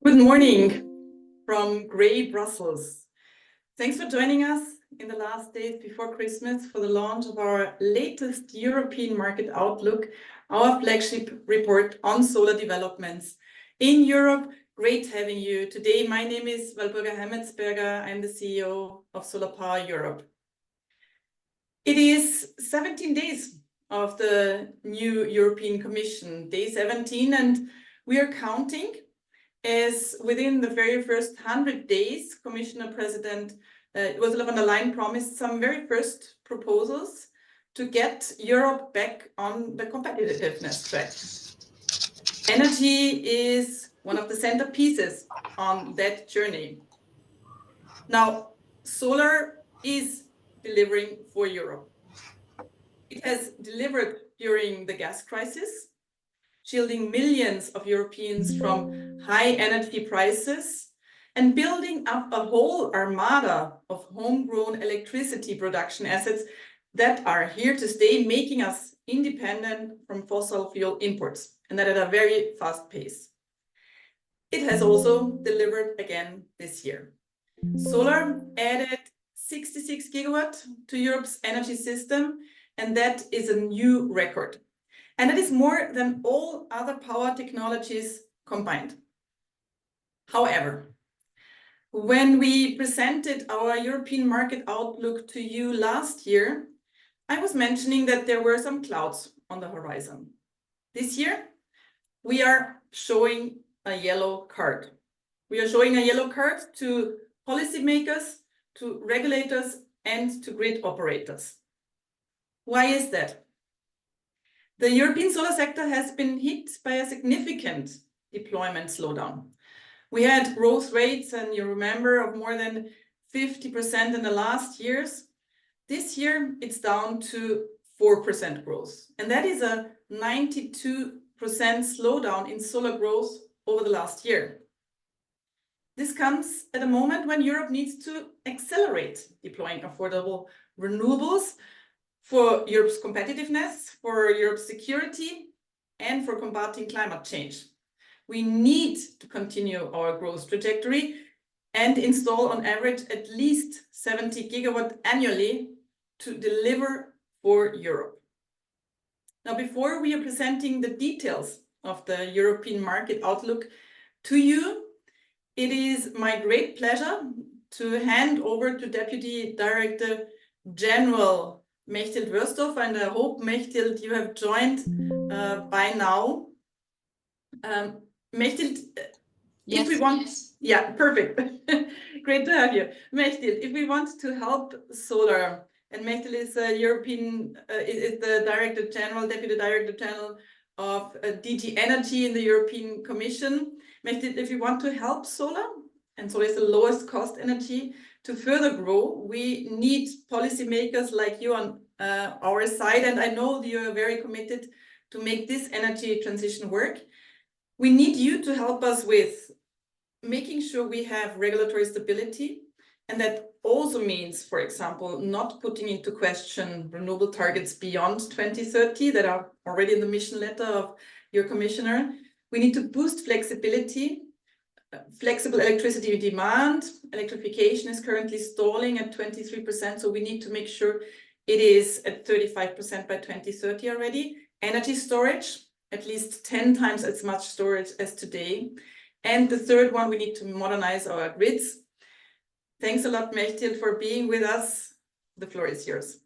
Good morning from grey Brussels. Thanks for joining us in the last days before Christmas for the launch of our latest European Market Outlook, our flagship report on solar developments in Europe. Great having you today. My name is Walburga Hemmetsberger. I'm the CEO of SolarPower Europe. It is 17 days of the new European Commission, day 17, and we are counting. As within the very first 100 days, Commissioner President Ursula von der Leyen promised some very first proposals to get Europe back on the competitiveness track. Energy is one of the centerpieces on that journey. Now, solar is delivering for Europe. It has delivered during the gas crisis, shielding millions of Europeans from high energy prices and building up a whole armada of homegrown electricity production assets that are here to stay, making us independent from fossil fuel imports, and that at a very fast pace. It has also delivered again this year. Solar added 66 gigawatt to Europe's energy system, and that is a new record. And it is more than all other power technologies combined. However, when we presented our European Market Outlook to you last year, I was mentioning that there were some clouds on the horizon. This year, we are showing a yellow card. We are showing a yellow card to policymakers, to regulators, and to grid operators. Why is that? The European solar sector has been hit by a significant deployment slowdown. We had growth rates, and you remember, of more than 50% in the last years. This year, it's down to 4% growth. And that is a 92% slowdown in solar growth over the last year. This comes at a moment when Europe needs to accelerate deploying affordable renewables for Europe's competitiveness, for Europe's security, and for combating climate change. We need to continue our growth trajectory and install on average at least 70 gigawatt annually to deliver for Europe. Now, before we are presenting the details of the European Market Outlook to you, it is my great pleasure to hand over to Deputy Director General Mechthild Wörsdorf, and I hope, Mechthild, you have joined by now. Mechthild, yes, if we want, yes. Yeah, perfect. Great to have you. Mechthild, if we want to help solar, and Mechthild is is the Director General, Deputy Director General of DG Energy in the European Commission. Mechthild, if we want to help solar, and solar is the lowest cost energy, to further grow, we need policymakers like you on our side, and I know you are very committed to make this energy transition work. We need you to help us with making sure we have regulatory stability, and that also means, for example, not putting into question renewable targets beyond 2030 that are already in the mission letter of your commissioner. We need to boost flexibility. Flexible electricity demand. Electrification is currently stalling at 23%, so we need to make sure it is at 35% by 2030 already. Energy storage, at least 10 times as much storage as today. And the third one, we need to modernize our grids. Thanks a lot, Mechthild, for being with us. The floor is yours.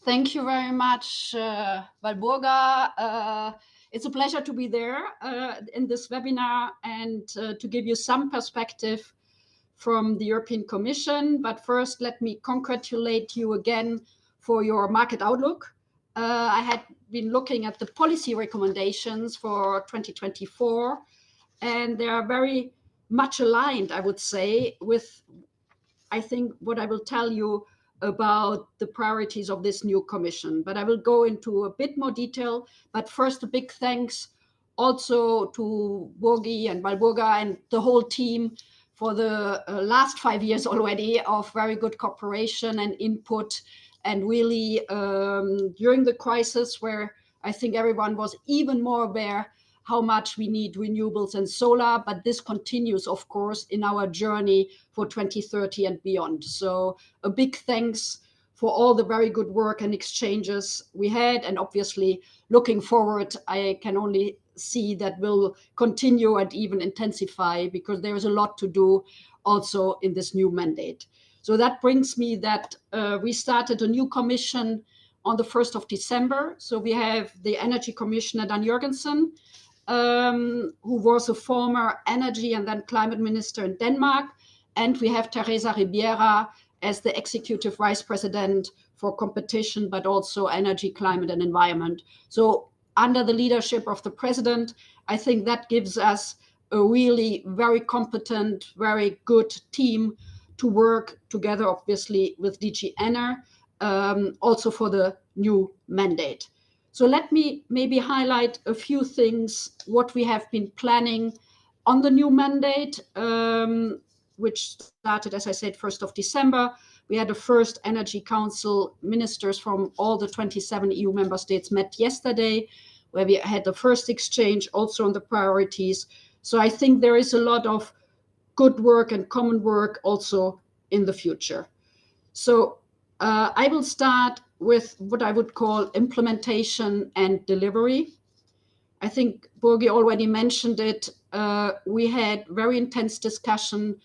Thank you very much, Walburga. It's a pleasure to be there in this webinar and to give you some perspective from the European Commission. But first, let me congratulate you again for your market outlook. I had been looking at the policy recommendations for 2024, and they are very much aligned, I would say, with, I think, what I will tell you about the priorities of this new commission. But I will go into a bit more detail. But first, a big thanks also to Burgi and Walburga and the whole team for the last 5 years already of very good cooperation and input. And really, during the crisis, where I think everyone was even more aware how much we need renewables and solar, but this continues, of course, in our journey for 2030 and beyond. So a big thanks for all the very good work and exchanges we had. And obviously, looking forward, I can only see that will continue and even intensify, because there is a lot to do also in this new mandate. So that brings me that we started a new commission on the 1st of December. So we have the Energy Commissioner, Dan Jørgensen, who was a former energy and then climate minister in Denmark. And we have Teresa Ribiera as the executive vice president for competition, but also energy, climate, and environment. So under the leadership of the president, I think that gives us a really very competent, very good team to work together, obviously, with DG Ener, also for the new mandate. So let me maybe highlight a few things, what we have been planning on the new mandate, which started, as I said, 1st of December. We had the first Energy Council ministers from all the 27 EU member states met yesterday, where we had the first exchange also on the priorities. So I think there is a lot of good work and common work also in the future. So I will start with what I would call implementation and delivery. I think Borgi already mentioned it. We had very intense discussion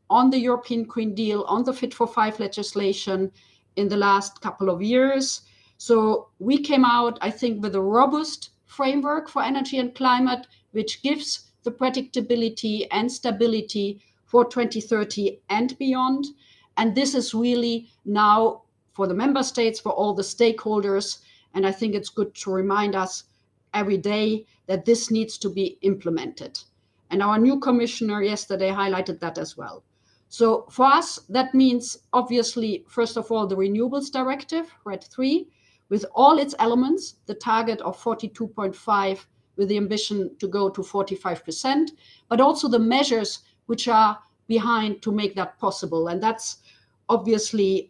on the European Green Deal, on the Fit for 5 legislation in the last couple of years. So we came out, I think, with a robust framework for energy and climate, which gives the predictability and stability for 2030 and beyond. And this is really now for the member states, for all the stakeholders. And I think it's good to remind us every day that this needs to be implemented. And our new commissioner yesterday highlighted that as well. So for us, that means obviously, first of all, the Renewables Directive, RED III, with all its elements, the target of 42.5 with the ambition to go to 45%, but also the measures which are behind to make that possible. And that's obviously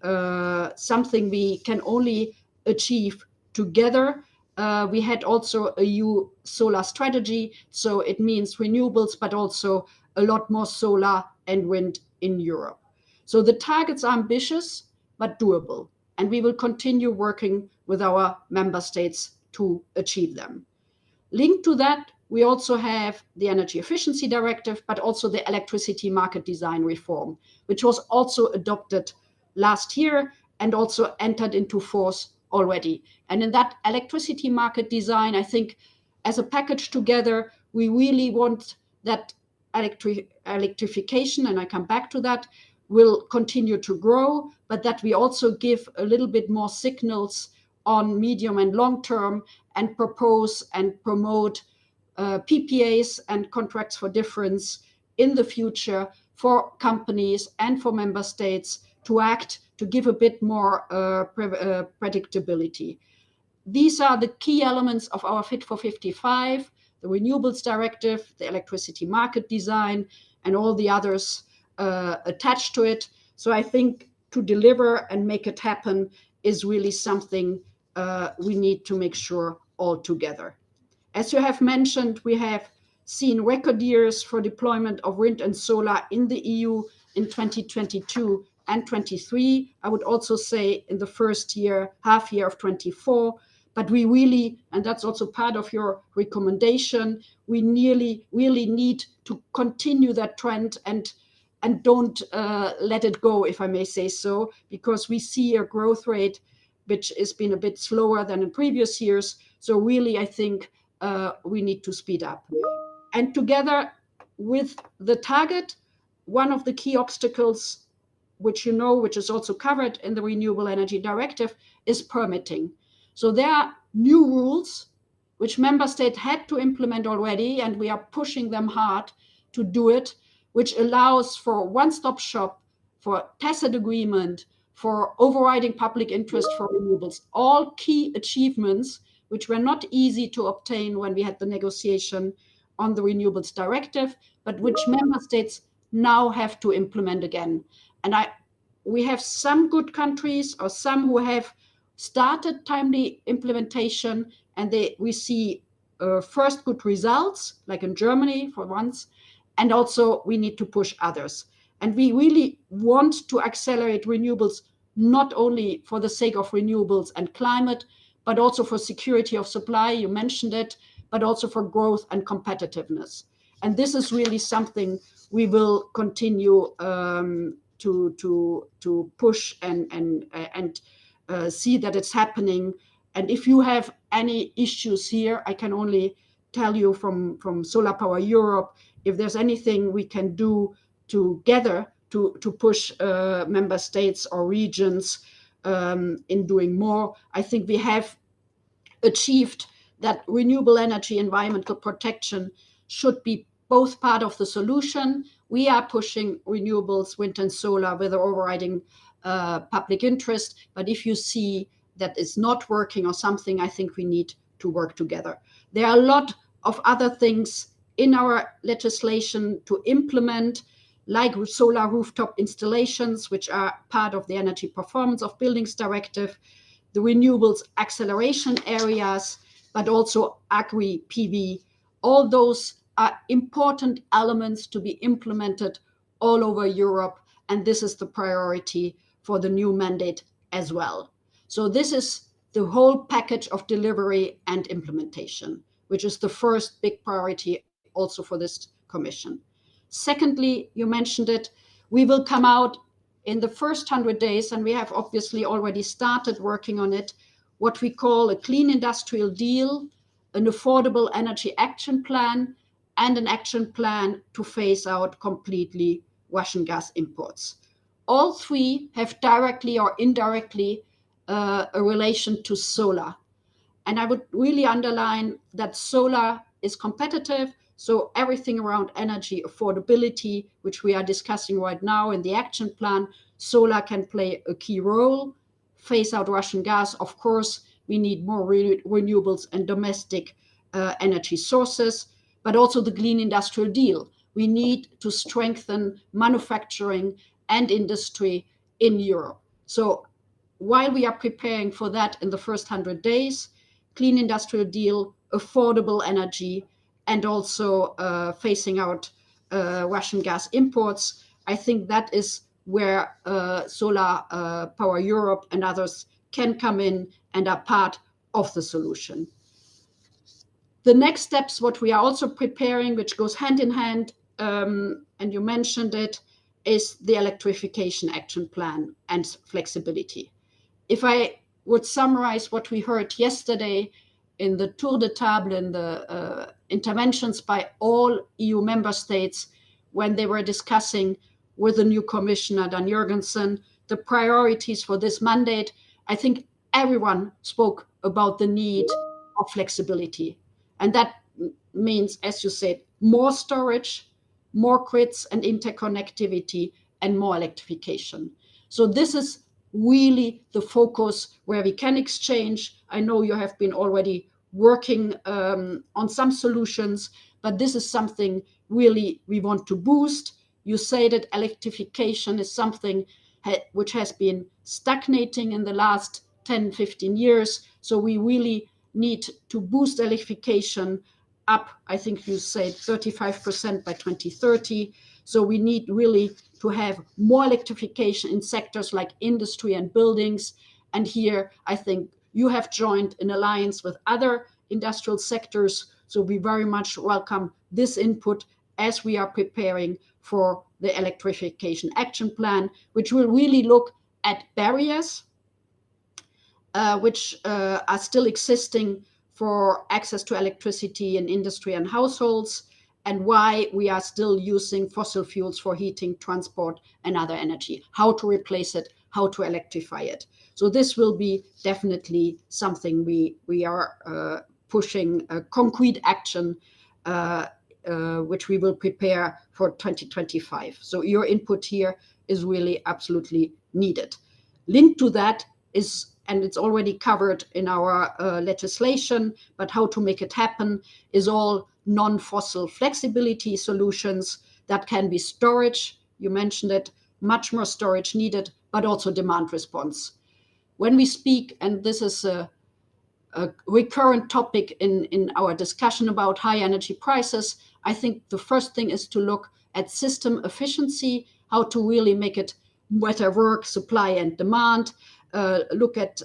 something we can only achieve together. We had also a EU solar strategy, so it means renewables, but also a lot more solar and wind in Europe. So the targets are ambitious, but doable. And we will continue working with our member states to achieve them. Linked to that, we also have the Energy Efficiency Directive, but also the Electricity Market Design Reform, which was also adopted last year and also entered into force already. And in that electricity market design, I think as a package together, we really want that electrification, and I come back to that, will continue to grow, but that we also give a little bit more signals on medium and long term and propose and promote PPAs and contracts for difference in the future for companies and for member states to act, to give a bit more predictability. These are the key elements of our Fit for 55, the Renewables Directive, the Electricity Market Design, and all the others attached to it. So I think to deliver and make it happen is really something we need to make sure all together. As you have mentioned, we have seen record years for deployment of wind and solar in the EU in 2022 and 23. I would also say in the first year, half year of 24. But we really, and that's also part of your recommendation, we really need to continue that trend and don't let it go, if I may say so, because we see a growth rate which has been a bit slower than in previous years. So really, I think we need to speed up. And together with the target, one of the key obstacles, which you know, which is also covered in the Renewable Energy Directive, is permitting. So there are new rules which member states had to implement already, and we are pushing them hard to do it, which allows for one-stop shop, for tacit agreement, for overriding public interest for renewables, all key achievements which were not easy to obtain when we had the negotiation on the Renewables Directive, but which member states now have to implement again. And we have some good countries or some who have started timely implementation, and we see first good results, like in Germany for once, and also we need to push others. And we really want to accelerate renewables, not only for the sake of renewables and climate, but also for security of supply, you mentioned it, but also for growth and competitiveness. And this is really something we will continue to push and see that it's happening. And if you have any issues here, I can only tell you from SolarPower Europe, if there's anything we can do together to push member states or regions in doing more. I think we have achieved that renewable energy environmental protection should be both part of the solution. We are pushing renewables, wind and solar, with the overriding public interest. But if you see that it's not working or something, I think we need to work together. There are a lot of other things in our legislation to implement, like solar rooftop installations, which are part of the Energy Performance of Buildings Directive, the renewables acceleration areas, but also agri-PV. All those are important elements to be implemented all over Europe, and this is the priority for the new mandate as well. So this is the whole package of delivery and implementation, which is the first big priority also for this Commission. Secondly, you mentioned it, we will come out in the first 100 days, and we have obviously already started working on it, what we call a clean industrial deal, an affordable energy action plan, and an action plan to phase out completely Russian gas imports. All three have directly or indirectly a relation to solar. And I would really underline that solar is competitive. So everything around energy affordability, which we are discussing right now in the action plan, solar can play a key role. Phase out Russian gas, of course, we need more renewables and domestic energy sources, but also the Clean Industrial Deal. We need to strengthen manufacturing and industry in Europe. So while we are preparing for that in the first 100 days, Clean Industrial Deal, affordable energy, and also phasing out Russian gas imports, I think that is where SolarPower Europe and others can come in and are part of the solution. The next steps, what we are also preparing, which goes hand in hand, and you mentioned it, is the electrification action plan and flexibility. If I would summarize what we heard yesterday in the tour de table, in the interventions by all EU member states when they were discussing with the new commissioner, Dan Jurgensen, the priorities for this mandate, I think everyone spoke about the need of flexibility. And that means, as you said, more storage, more grids and interconnectivity, and more electrification. So this is really the focus where we can exchange. I know you have been already working on some solutions, but this is something really we want to boost. You say that electrification is something which has been stagnating in the last 10, 15 years. So we really need to boost electrification up, I think you said 35% by 2030. So we need really to have more electrification in sectors like industry and buildings. And here, I think you have joined an alliance with other industrial sectors. So we very much welcome this input as we are preparing for the electrification action plan, which will really look at barriers which are still existing for access to electricity in industry and households, and why we are still using fossil fuels for heating, transport, and other energy, how to replace it, how to electrify it. So this will be definitely something we are pushing a concrete action, which we will prepare for 2025. So your input here is really absolutely needed. Linked to that is, and it's already covered in our legislation, but how to make it happen is all non-fossil flexibility solutions that can be storage. You mentioned it, much more storage needed, but also demand response. When we speak, and this is a recurrent topic in our discussion about high energy prices. I think the first thing is to look at system efficiency, how to really make it better work, supply and demand, look at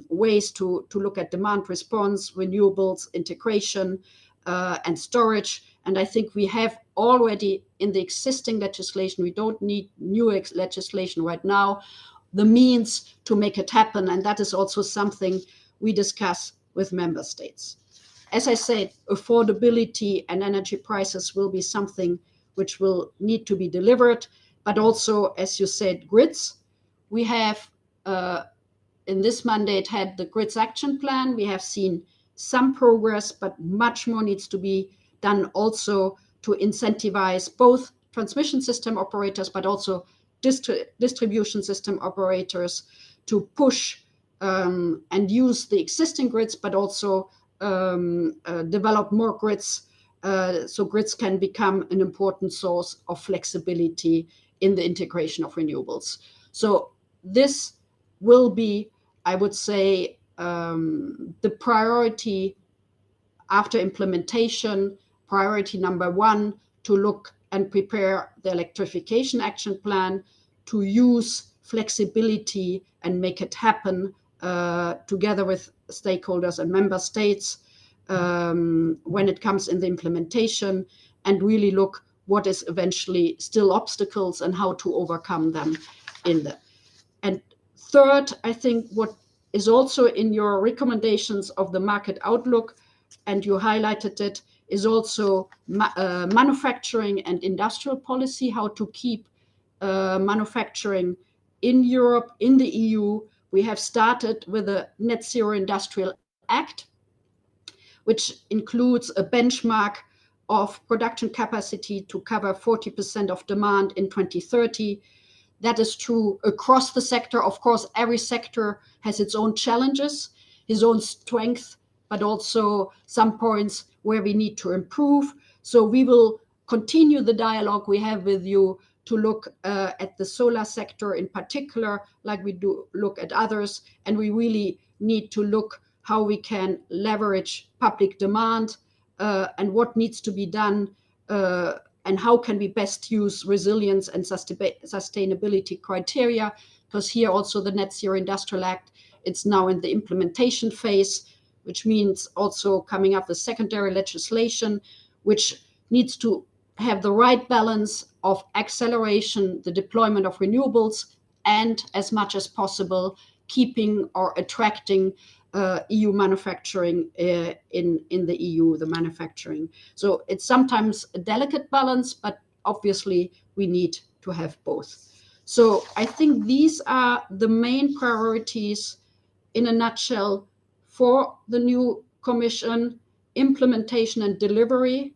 ways to look at demand response, renewables, integration, and storage. And I think we have already in the existing legislation, we don't need new legislation right now, the means to make it happen. And that is also something we discuss with member states. As I said, affordability and energy prices will be something which will need to be delivered, but also, as you said, grids. We have, in this mandate, had the Grids Action Plan. We have seen some progress, but much more needs to be done also to incentivize both transmission system operators, but also distribution system operators to push and use the existing grids, but also develop more grids, so grids can become an important source of flexibility in the integration of renewables. So this will be, I would say, the priority after implementation. Priority number one, to look and prepare the electrification action plan, to use flexibility and make it happen together with stakeholders and member states when it comes in the implementation, and really look what is eventually still obstacles and how to overcome them in the. And third, I think what is also in your recommendations of the market outlook, and you highlighted it, is also manufacturing and industrial policy, how to keep manufacturing in Europe, in the EU. We have started with a Net Zero Industrial Act, which includes a benchmark of production capacity to cover 40% of demand in 2030. That is true across the sector. Of course, every sector has its own challenges, its own strength, but also some points where we need to improve. So we will continue the dialogue we have with you to look at the solar sector in particular, like we do look at others. And we really need to look how we can leverage public demand and what needs to be done and how can we best use resilience and sustainability criteria, because here also the Net Zero Industrial Act, it's now in the implementation phase, which means also coming up with secondary legislation, which needs to have the right balance of acceleration, the deployment of renewables, and as much as possible, keeping or attracting EU manufacturing in the EU, the manufacturing. So it's sometimes a delicate balance, but obviously we need to have both. So I think these are the main priorities in a nutshell for the new Commission: implementation and delivery,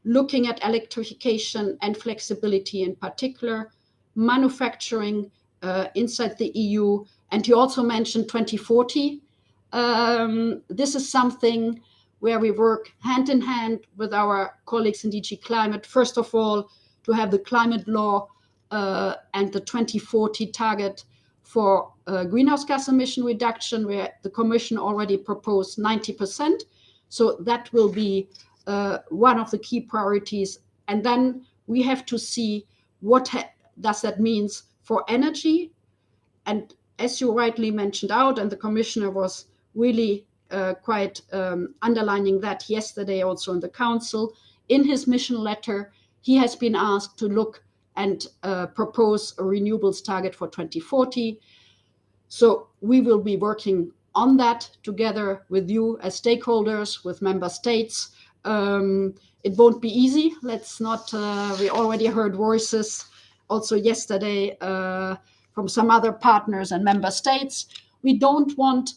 looking at electrification and flexibility in particular, manufacturing inside the EU. And you also mentioned 2040. This is something where we work hand in hand with our colleagues in DG Climate. First of all, to have the climate law and the 2040 target for greenhouse gas emission reduction, where the Commission already proposed 90%. So that will be one of the key priorities. And then we have to see what does that means for energy. And as you rightly mentioned out, and the Commissioner was really quite underlining that yesterday also in the Council, in his mission letter, he has been asked to look and propose a renewables target for 2040. So we will be working on that together with you as stakeholders, with member states. It won't be easy. Let's not, we already heard voices also yesterday from some other partners and member states. We don't want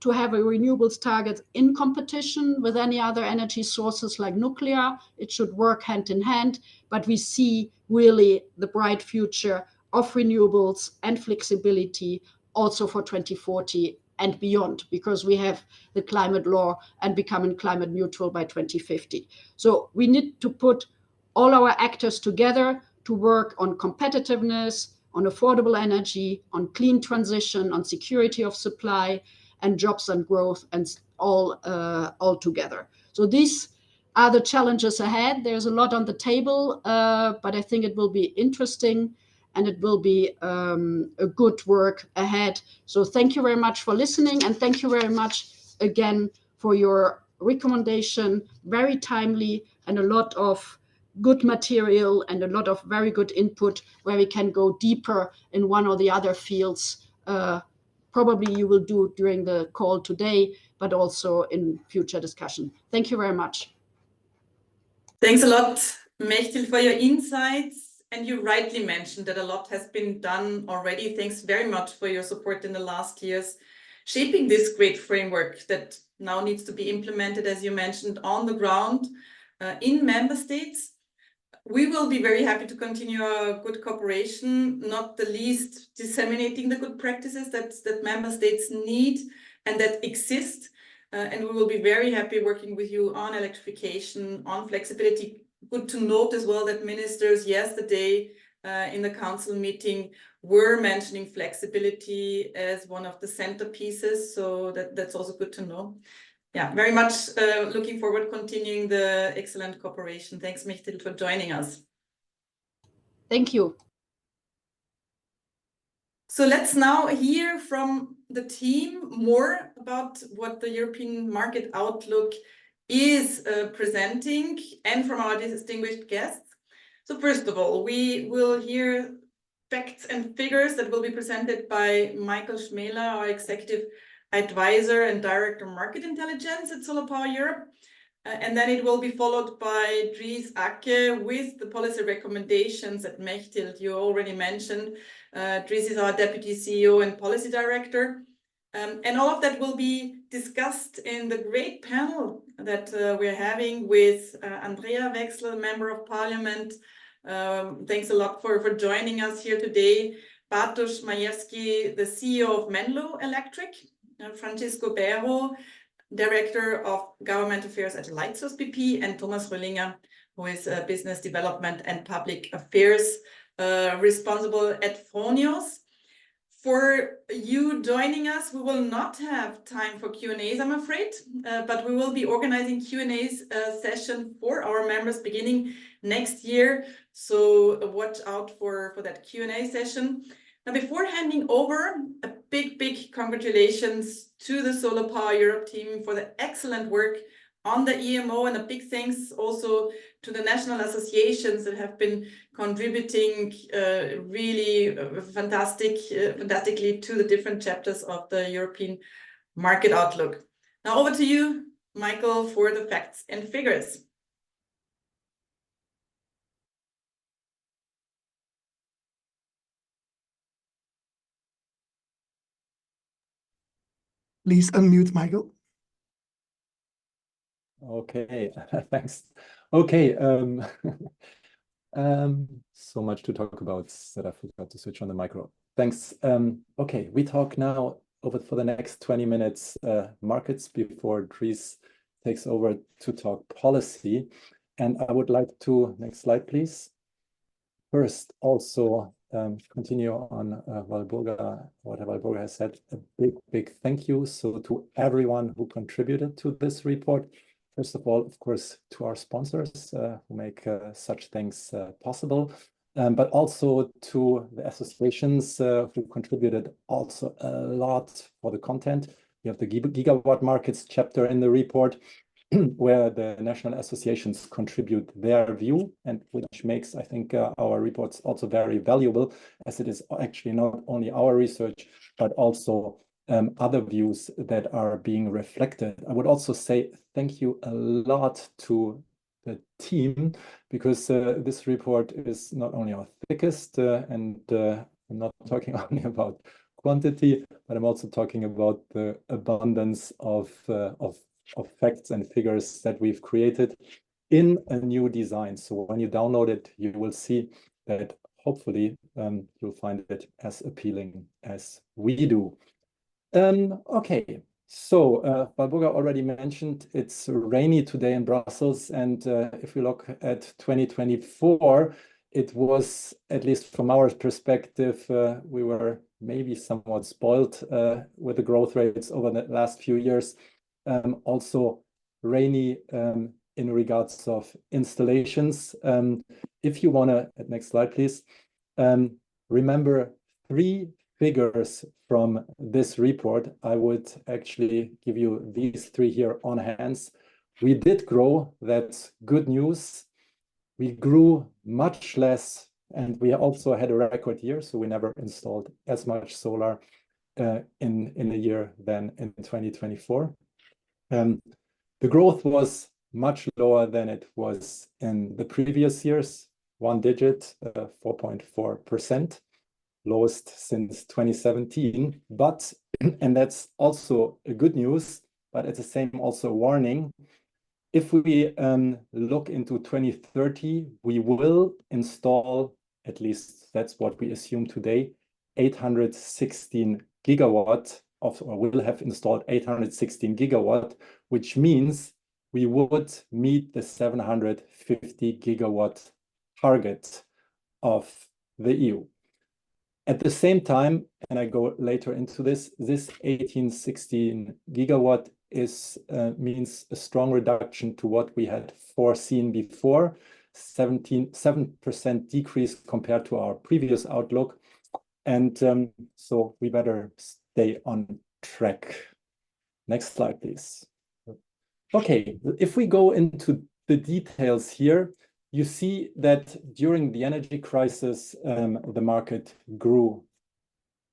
to have a renewables target in competition with any other energy sources like nuclear. It should work hand in hand, but we see really the bright future of renewables and flexibility also for 2040 and beyond, because we have the climate law and becoming climate neutral by 2050. So we need to put all our actors together to work on competitiveness, on affordable energy, on clean transition, on security of supply, and jobs and growth and all together. So these are the challenges ahead. There's a lot on the table, but I think it will be interesting and it will be a good work ahead. So thank you very much for listening, and thank you very much again for your recommendation, very timely, and a lot of good material and a lot of very good input where we can go deeper in one or the other fields. Probably you will do during the call today, but also in future discussion. Thank you very much. Thanks a lot, Mechtil, for your insights. And you rightly mentioned that a lot has been done already. Thanks very much for your support in the last years, shaping this great framework that now needs to be implemented, as you mentioned, on the ground in member states. We will be very happy to continue our good cooperation, not the least disseminating the good practices that member states need and that exist. And we will be very happy working with you on electrification, on flexibility. Good to note as well that ministers yesterday in the council meeting were mentioning flexibility as one of the centerpieces. So that's also good to know. Yeah, very much looking forward to continuing the excellent cooperation. Thanks, Mechtil, for joining us. Thank you. So let's now hear from the team more about what the European Market Outlook is presenting, and from our distinguished guests. So first of all, we will hear facts and figures that will be presented by Michael Schmäler, our Executive Advisor and Director of Market Intelligence at SolarPower Europe. And then it will be followed by Dries Acke with the policy recommendations that Mechtil, you already mentioned. Dries is our Deputy CEO and Policy Director. And all of that will be discussed in the great panel that we're having with Andrea Wechsler, Member of Parliament. Thanks a lot for joining us here today. Bartosz Majewski, the CEO of Menlo Electric. Francisco Berro, Director of Government Affairs at Lightsource BP, and Thomas Röllinger, who is Business Development and Public Affairs responsible at Fronius. For you joining us, we will not have time for Q&As, I'm afraid, but we will be organizing Q&As session for our members beginning next year. So watch out for that Q&A session. Now, before handing over, a big congratulations to the SolarPower Europe team for the excellent work on the EMO, and a big thanks also to the national associations that have been contributing really fantastically to the different chapters of the European Market Outlook. Now over to you, Michael, for the facts and figures. Please unmute, Michael. Okay, thanks. Okay, so much to talk about that I forgot to switch on the micro. Thanks. Okay, we talk now for the next 20 minutes markets before Dries takes over to talk policy. And I would like to, next slide, please. First, also continue on what Walburga has said. A big thank you to everyone who contributed to this report. First of all, of course, to our sponsors who make such things possible, but also to the associations who contributed also a lot for the content. We have the Gigawatt Markets chapter in the report where the national associations contribute their view, and which makes, I think, our reports also very valuable, as it is actually not only our research, but also other views that are being reflected. I would also say thank you a lot to the team, because this report is not only our thickest, and I'm not talking only about quantity, but I'm also talking about the abundance of facts and figures that we've created in a new design. So when you download it, you will see that hopefully you'll find it as appealing as we do. Okay, so Walburga already mentioned it's rainy today in Brussels, and if we look at 2024, it was, at least from our perspective, we were maybe somewhat spoiled with the growth rates over the last few years. Also rainy in regards of installations. If you want to, next slide, please. Remember 3 figures from this report. I would actually give you these 3 here on hands. We did grow, that's good news. We grew much less, and we also had a record year, so we never installed as much solar in a year than in 2024. The growth was much lower than it was in the previous years, 1 digit, 4.4%, lowest since 2017. But, and that's also a good news, but at the same also a warning. If we look into 2030, we will install, at least that's what we assume today, 816 gigawatt of, or will have installed 816 gigawatt, which means we would meet the 750 gigawatt target of the EU. At the same time, and I go later into this 1816 gigawatt is means a strong reduction to what we had foreseen before, 7% decrease compared to our previous outlook. And so we better stay on track. Next slide, please. Okay, if we go into the details here, you see that during the energy crisis, the market grew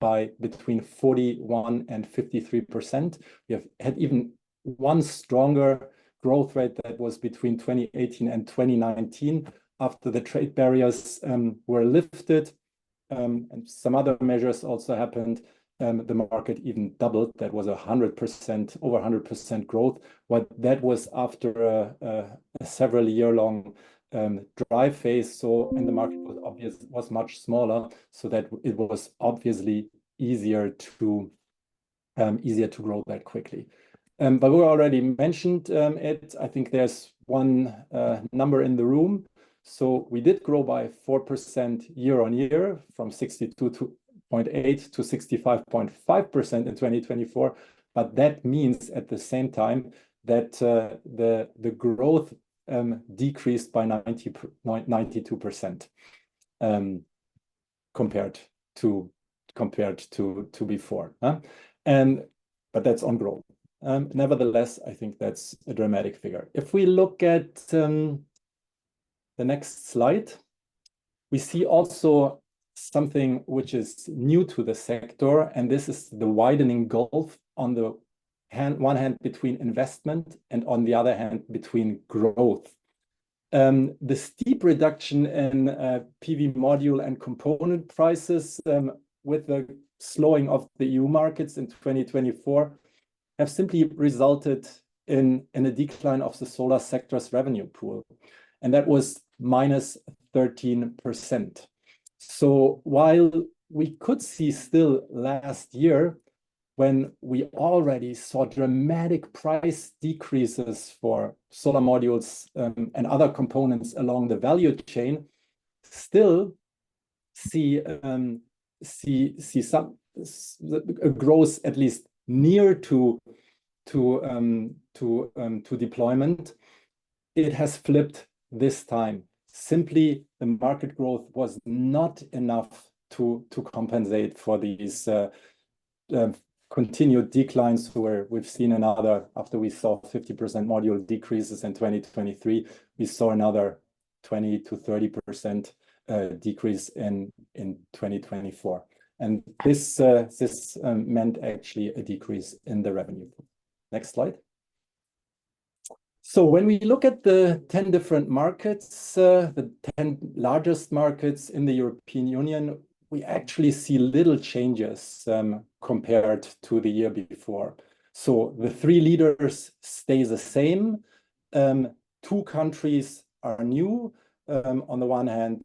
by between 41 and 53%. We have had even one stronger growth rate that was between 2018 and 2019 after the trade barriers were lifted, and some other measures also happened. The market even doubled. That was 100%, over 100% growth. But that was after a several year-long dry phase. So, and the market was much smaller, so that it was obviously easier to grow that quickly. But we already mentioned it. I think there's one number in the room. So we did grow by 4% year on year, from 62.8 to 65.5% in 2024. But that means at the same time that the growth decreased by 92% compared to before. But that's on growth. Nevertheless, I think that's a dramatic figure. If we look at the next slide, we see also something which is new to the sector, and this is the widening gulf on the one hand between investment and on the other hand between growth. The steep reduction in PV module and component prices with the slowing of the EU markets in 2024 have simply resulted in a decline of the solar sector's revenue pool, and that was minus 13%. So while we could see still last year, when we already saw dramatic price decreases for solar modules and other components along the value chain, still see some growth at least near to deployment. It has flipped this time. Simply, the market growth was not enough to compensate for these continued declines where we've seen another, after we saw 50% module decreases in 2023, we saw another 20 to 30% decrease in 2024. And this meant actually a decrease in the revenue. Next slide. So when we look at the 10 different markets, the 10 largest markets in the European Union, we actually see little changes compared to the year before. So the 3 leaders stay the same. 2 countries are new. On the one hand,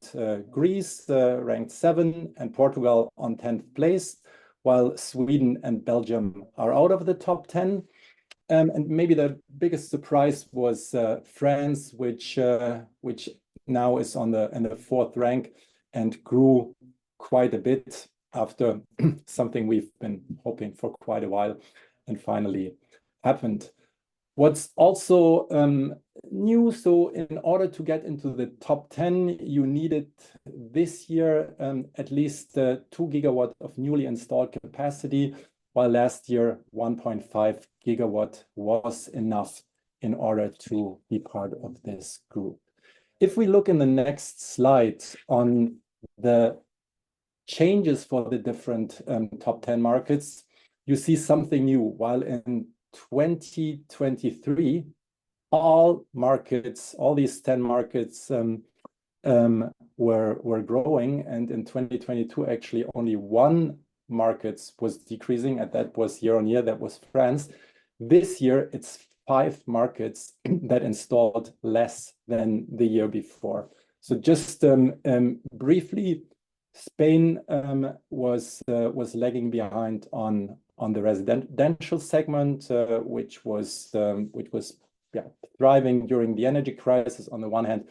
Greece ranked 7 and Portugal on 10th place, while Sweden and Belgium are out of the top 10. And maybe the biggest surprise was France, which now is in the 4th rank and grew quite a bit. after something we've been hoping for quite a while and finally happened. What's also new, so in order to get into the top 10, you needed this year at least 2 gigawatt of newly installed capacity, while last year 1.5 gigawatt was enough in order to be part of this group. If we look in the next slide on the changes for the different top 10 markets, you see something new. While in 2023, all markets, all these 10 markets were growing, and in 2022, actually only one market was decreasing, and that was year on year, that was France. This year, it's 5 markets that installed less than the year before. So just briefly, Spain was lagging behind on the residential segment, which was thriving during the energy crisis on the one hand,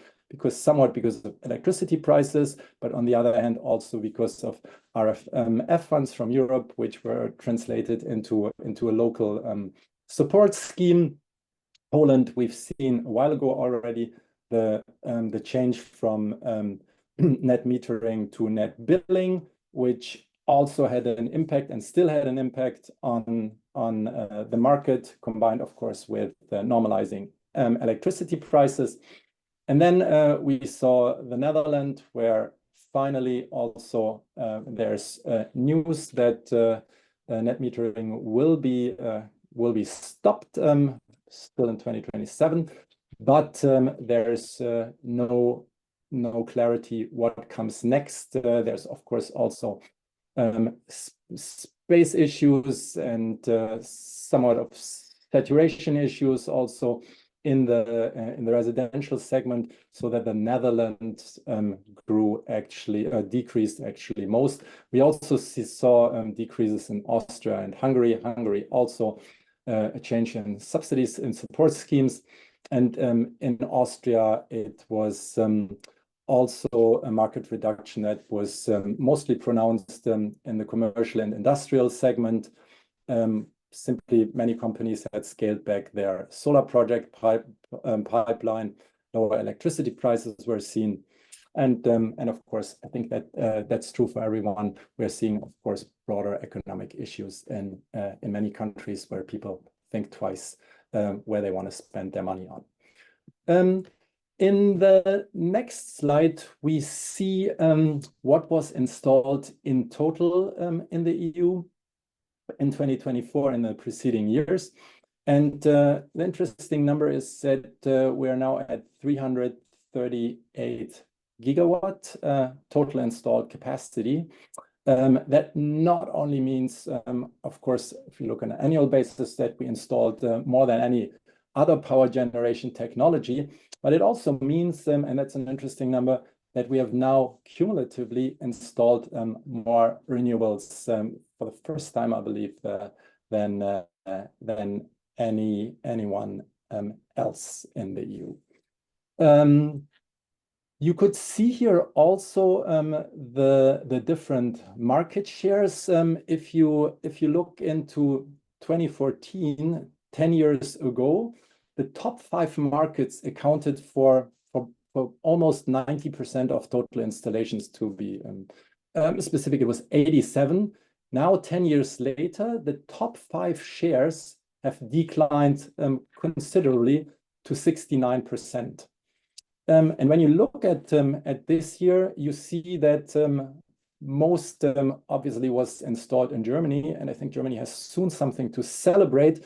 somewhat because of electricity prices, but on the other hand also because of RFF funds from Europe, which were translated into a local support scheme. Poland, we've seen a while ago already the change from net metering to net billing, which also had an impact and still had an impact on the market, combined, of course, with normalizing electricity prices. And then we saw the Netherlands, where finally also there's news that net metering will be stopped still in 2027, but there's no clarity what comes next. There's of course also space issues and somewhat of saturation issues also in the residential segment, so that the Netherlands decreased actually most. We also saw decreases in Austria and Hungary. Hungary also a change in subsidies and support schemes, and in Austria it was also a market reduction that was mostly pronounced in the commercial and industrial segment. Simply, many companies had scaled back their solar project pipeline. Lower electricity prices were seen, and of course, I think that that's true for everyone. We're seeing, of course, broader economic issues in many countries where people think twice where they want to spend their money on. In the next slide, we see what was installed in total in the EU in 2024 in the preceding years. And the interesting number is that we are now at 338 gigawatt total installed capacity. That not only means, of course, if you look on an annual basis, that we installed more than any other power generation technology, but it also means, and that's an interesting number, that we have now cumulatively installed more renewables for the first time, I believe, than anyone else in the EU. You could see here also the different market shares. If you look into 2014, 10 years ago, the top 5 markets accounted for almost 90% of total installations. To be specific, it was 87. Now, 10 years later, the top 5 shares have declined considerably to 69%. And when you look at this year, you see that most obviously was installed in Germany, and I think Germany has soon something to celebrate,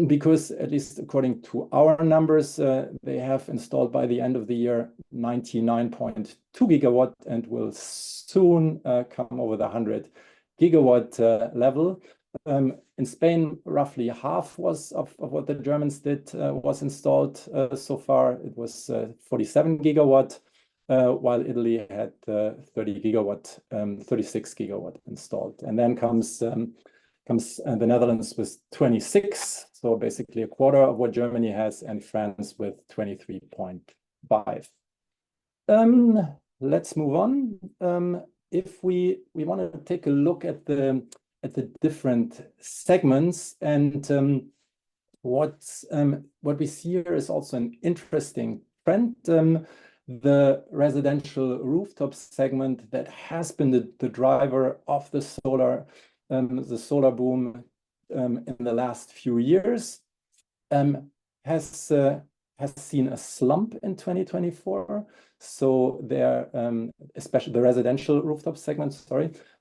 because at least according to our numbers, they have installed by the end of the year 99.2 gigawatt and will soon come over the 100 gigawatt level. In Spain, roughly half of what the Germans did was installed so far. It was 47 gigawatt, while Italy had 36 gigawatt installed. And then comes the Netherlands with 26, so basically a quarter of what Germany has, and France with 23.5. Let's move on. if we want to take a look at the different segments, and what we see here is also an interesting trend. The residential rooftop segment that has been the driver of the solar boom in the last few years has seen a slump in 2024. So there, especially the residential rooftop segment,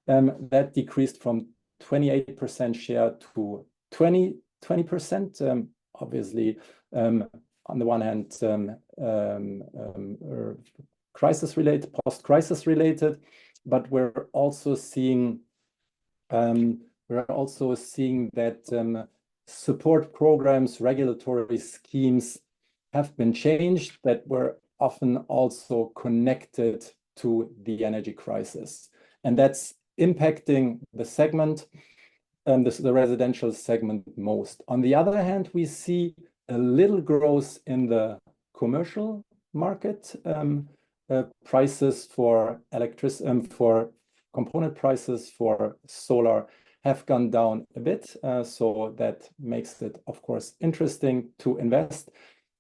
that decreased from 28% share to 20%. Obviously, on the one hand, crisis-related, post-crisis-related, but we're also seeing that support programs, regulatory schemes have been changed that were often also connected to the energy crisis, and that's impacting the segment, the residential segment most. On the other hand, we see a little growth in the commercial market. Prices for for component prices for solar have gone down a bit, so that makes it, of course, interesting to invest.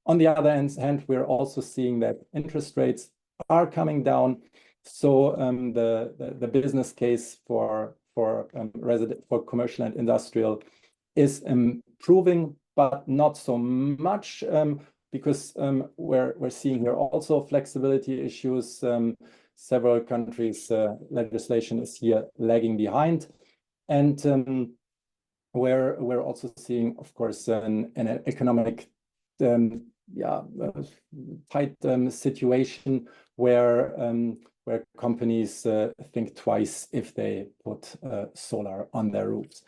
On the other hand, we're also seeing that interest rates are coming down, so the business case for commercial and industrial is improving, but not so much, because we're seeing here also flexibility issues. Several countries' legislation is here lagging behind, and we're also seeing, of course, an economic tight situation where companies think twice if they put solar on their roofs.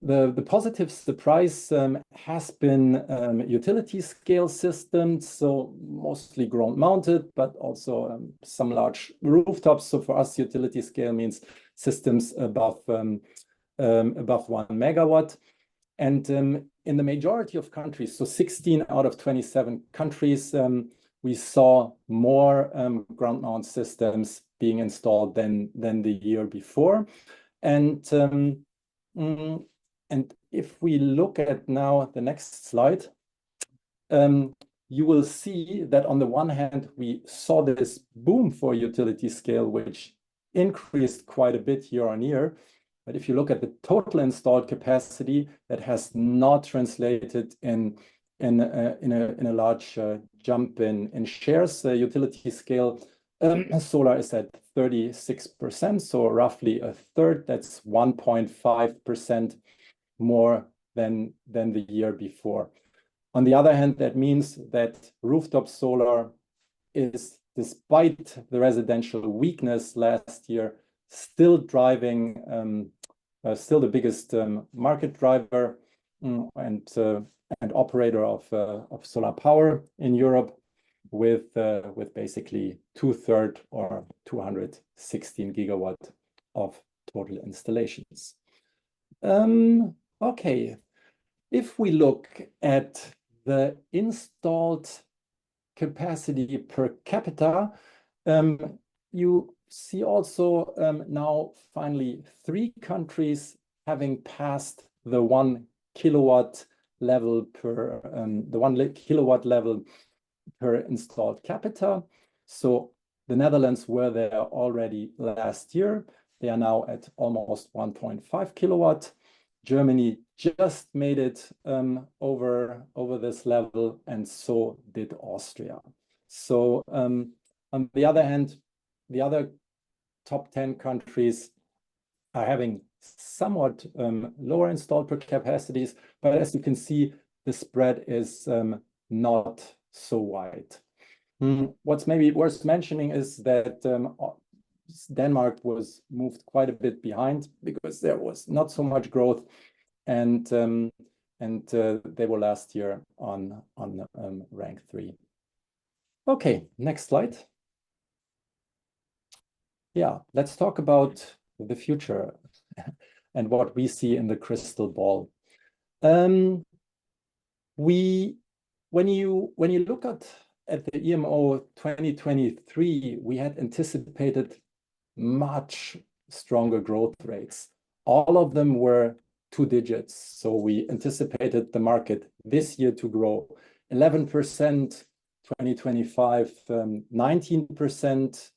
The positive surprise has been utility scale systems, so mostly ground mounted, but also some large rooftops. So for us, utility scale means systems above 1 megawatt. And in the majority of countries, so 16 out of 27 countries, we saw more ground mount systems being installed than the year before. And if we look at now the next slide, you will see that on the one hand, we saw this boom for utility scale, which increased quite a bit year on year. But if you look at the total installed capacity, that has not translated in a large jump in shares. Utility scale solar is at 36%, so roughly a third. That's 1.5% more than the year before. On the other hand, that means that rooftop solar is, despite the residential weakness last year, still driving, still the biggest market driver and operator of solar power in Europe, with basically 2/3 or 216 gigawatt of total installations. Okay, if we look at the installed capacity per capita, you see also now finally 3 countries having passed the 1 kilowatt level per installed capita. So the Netherlands were there already last year. They are now at almost 1.5 kilowatt. Germany just made it over this level, and so did Austria. So on the other hand, the other top 10 countries are having somewhat lower installed per capacities, but as you can see, the spread is not so wide. What's maybe worth mentioning is that Denmark was moved quite a bit behind because there was not so much growth, and they were last year on rank 3. Okay, next slide. Yeah, let's talk about the future and what we see in the crystal ball. When you look at the EMO 2023, we had anticipated much stronger growth rates. All of them were 2 digits. So we anticipated the market this year to grow 11%, 2025, 19%,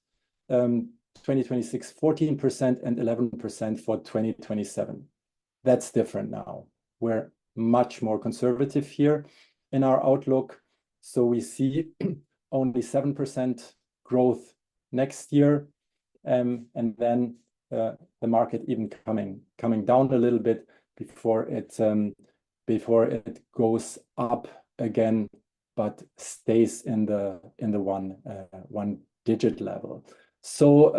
2026, 14%, and 11% for 2027. That's different now. We're much more conservative here in our outlook. So we see only 7% growth next year, and then the market even coming down a little bit before it goes up again, but stays in the one digit level. So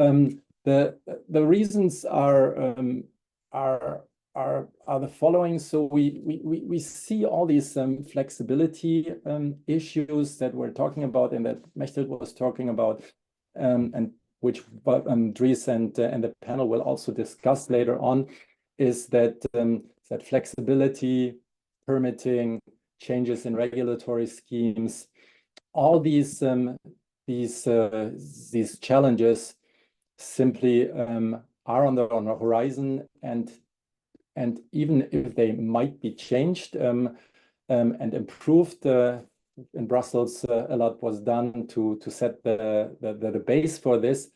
the reasons are the following. So we see all these flexibility issues that we're talking about and that Mechthild was talking about, and which Dries and the panel will also discuss later on, is that that flexibility, permitting, changes in regulatory schemes, all these challenges simply are on the horizon, and even if they might be changed and improved, in Brussels a lot was done to set the base for this.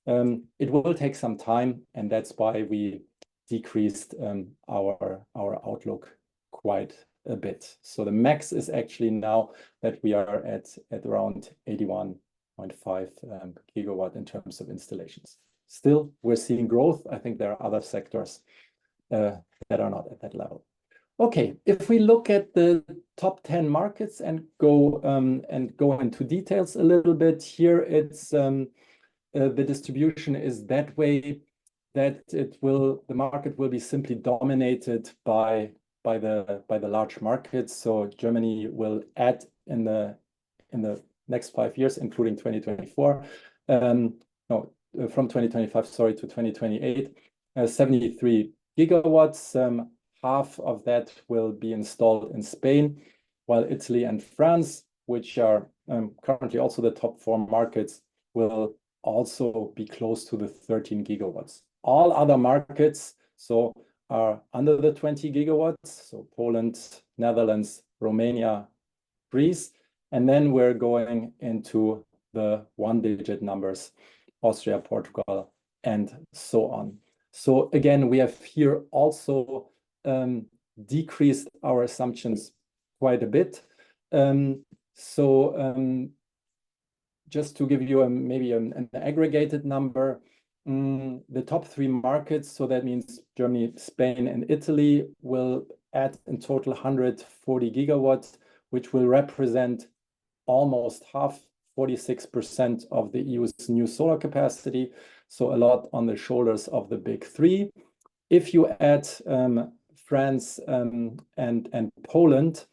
It will take some time, and that's why we decreased our outlook quite a bit. So the max is actually now that we are at around 81.5 gigawatt in terms of installations. Still, we're seeing growth. I think there are other sectors that are not at that level. Okay, if we look at the top 10 markets and go into details a little bit here, it's the distribution is that way that the market will be simply dominated by the large markets. So Germany will add in the next 5 years, including 2024, from 2025, sorry, to 2028, 73 gigawatts. Half of that will be installed in Spain, while Italy and France, which are currently also the top 4 markets, will also be close to the 13 gigawatts. All other markets are under the 20 gigawatts, so Poland, Netherlands, Romania, Greece, and then we're going into the one-digit numbers, Austria, Portugal, and so on. So again, we have here also decreased our assumptions quite a bit. Just to give you maybe an aggregated number, the top 3 markets, so that means Germany, Spain, and Italy, will add in total 140 gigawatts, which will represent almost half, 46% of the EU's new solar capacity. So a lot on the shoulders of the big 3. If you add France and Poland,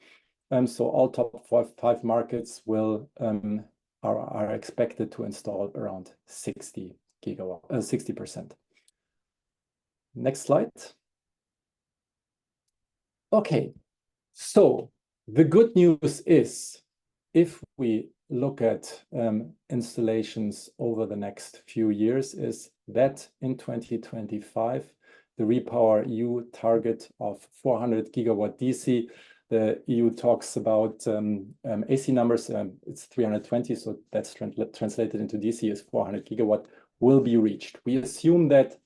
so all top 5 markets are expected to install around 60%. Next slide. Okay, so the good news is, if we look at installations over the next few years, is that in 2025, the REPowerEU target of 400 gigawatt DC, the EU talks about AC numbers, it's 320, so that's translated into DC is 400 gigawatt, will be reached. We assume that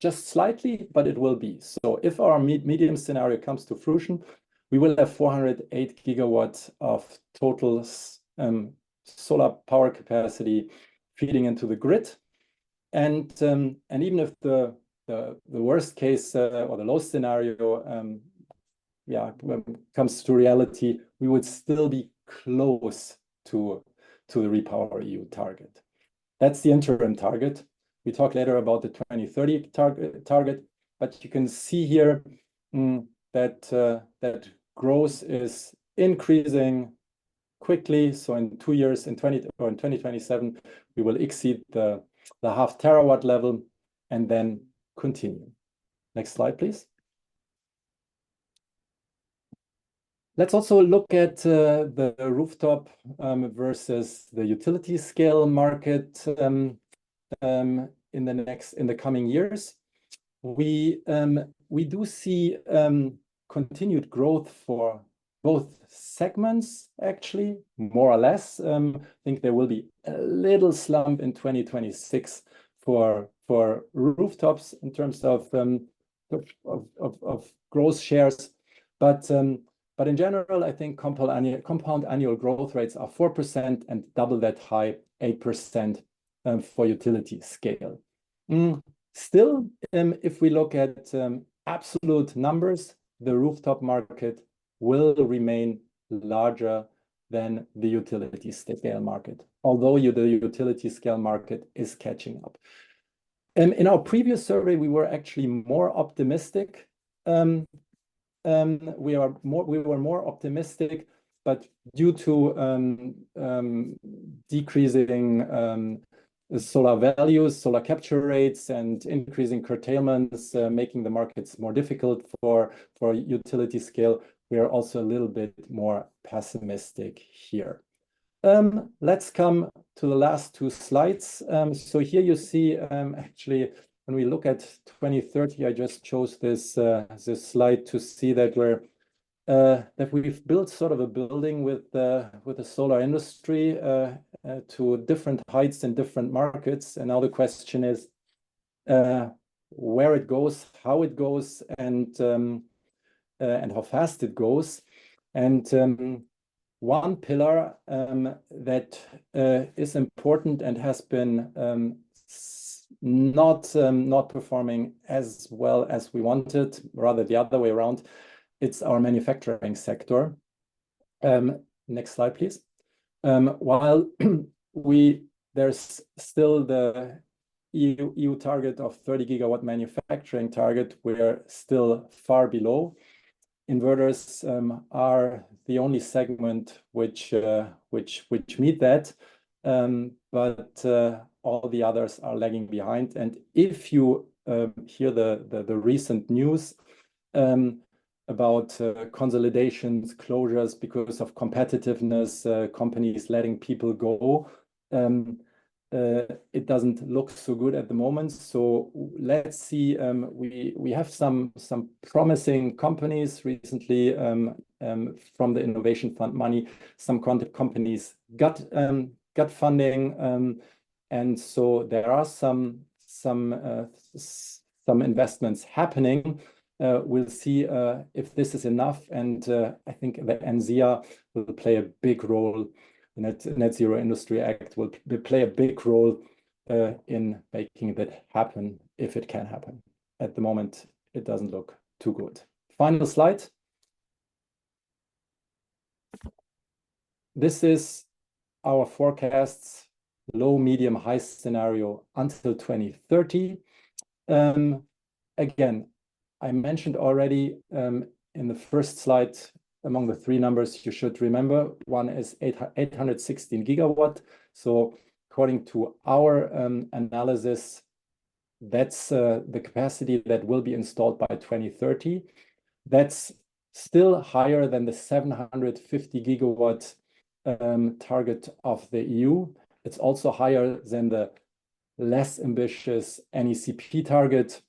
just slightly, but it will be. So if our medium scenario comes to fruition, we will have 408 gigawatts of total solar power capacity feeding into the grid. And even if the worst case or the low scenario comes to reality, we would still be close to the REPowerEU target. That's the interim target. We talk later about the 2030 target, but you can see here that growth is increasing quickly. So in 2 years, in 2027, we will exceed the half terawatt level and then continue. Next slide, please. Let's also look at the rooftop versus the utility scale market. in the coming years. We do see continued growth for both segments, actually, more or less. I think there will be a little slump in 2026 for rooftops in terms of growth shares, but in general, I think compound annual growth rates are 4% and double that high, 8% for utility scale. Still, if we look at absolute numbers, the rooftop market will remain larger than the utility scale market, although the utility scale market is catching up. In our previous survey, we were actually more optimistic. We were more optimistic, but due to decreasing solar values, solar capture rates, and increasing curtailments, making the markets more difficult for utility scale, we are also a little bit more pessimistic here. Let's come to the last two slides. So here you see, actually, when we look at 2030, I just chose this slide to see that we've built sort of a building with the solar industry to different heights in different markets. And now the question is where it goes, how it goes, and how fast it goes. And one pillar that is important and has been not performing as well as we wanted, rather the other way around, it's our manufacturing sector. Next slide, please. While there's still the EU target of 30 gigawatt manufacturing target, we're still far below. Inverters are the only segment which meet that, but all the others are lagging behind. And if you hear the recent news about consolidations, closures because of competitiveness, companies letting people go, it doesn't look so good at the moment. So let's see. We have some promising companies recently from the Innovation Fund money. Some companies got funding, and so there are some investments happening. We'll see if this is enough, and I think the NZIA will play a big role. The Net Zero Industry Act will play a big role in making that happen, if it can happen. At the moment, it doesn't look too good. Final slide. This is our forecasts, low, medium, high scenario until 2030. Again, I mentioned already in the first slide, among the three numbers you should remember, one is 816 gigawatt. So according to our analysis, that's the capacity that will be installed by 2030. That's still higher than the 750 gigawatt target of the EU. It's also higher than the less ambitious NECP target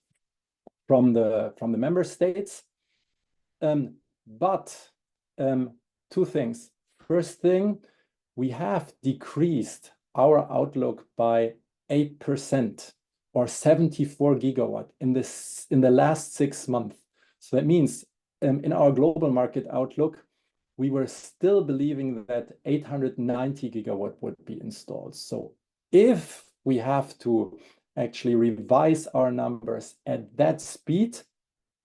from the member states. But two things. First thing, we have decreased our outlook by 8% or 74 gigawatt in the last 6 months. So that means in our global market outlook, we were still believing that 890 gigawatt would be installed. So if we have to actually revise our numbers at that speed,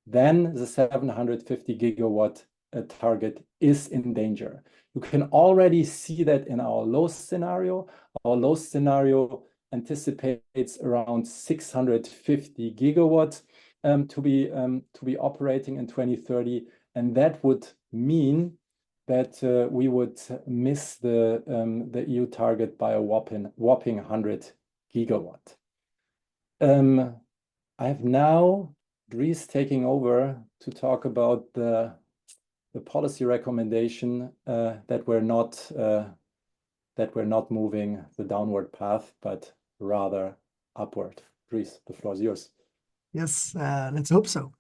then the 750 gigawatt target is in danger. You can already see that in our low scenario. Our low scenario anticipates around 650 gigawatts to be operating in 2030, and that would mean that we would miss the EU target by a whopping 100 gigawatt. I have now Dries taking over to talk about the policy recommendation that we're not moving the downward path, but rather upward. Dries, the floor is yours. Yes, let's hope so.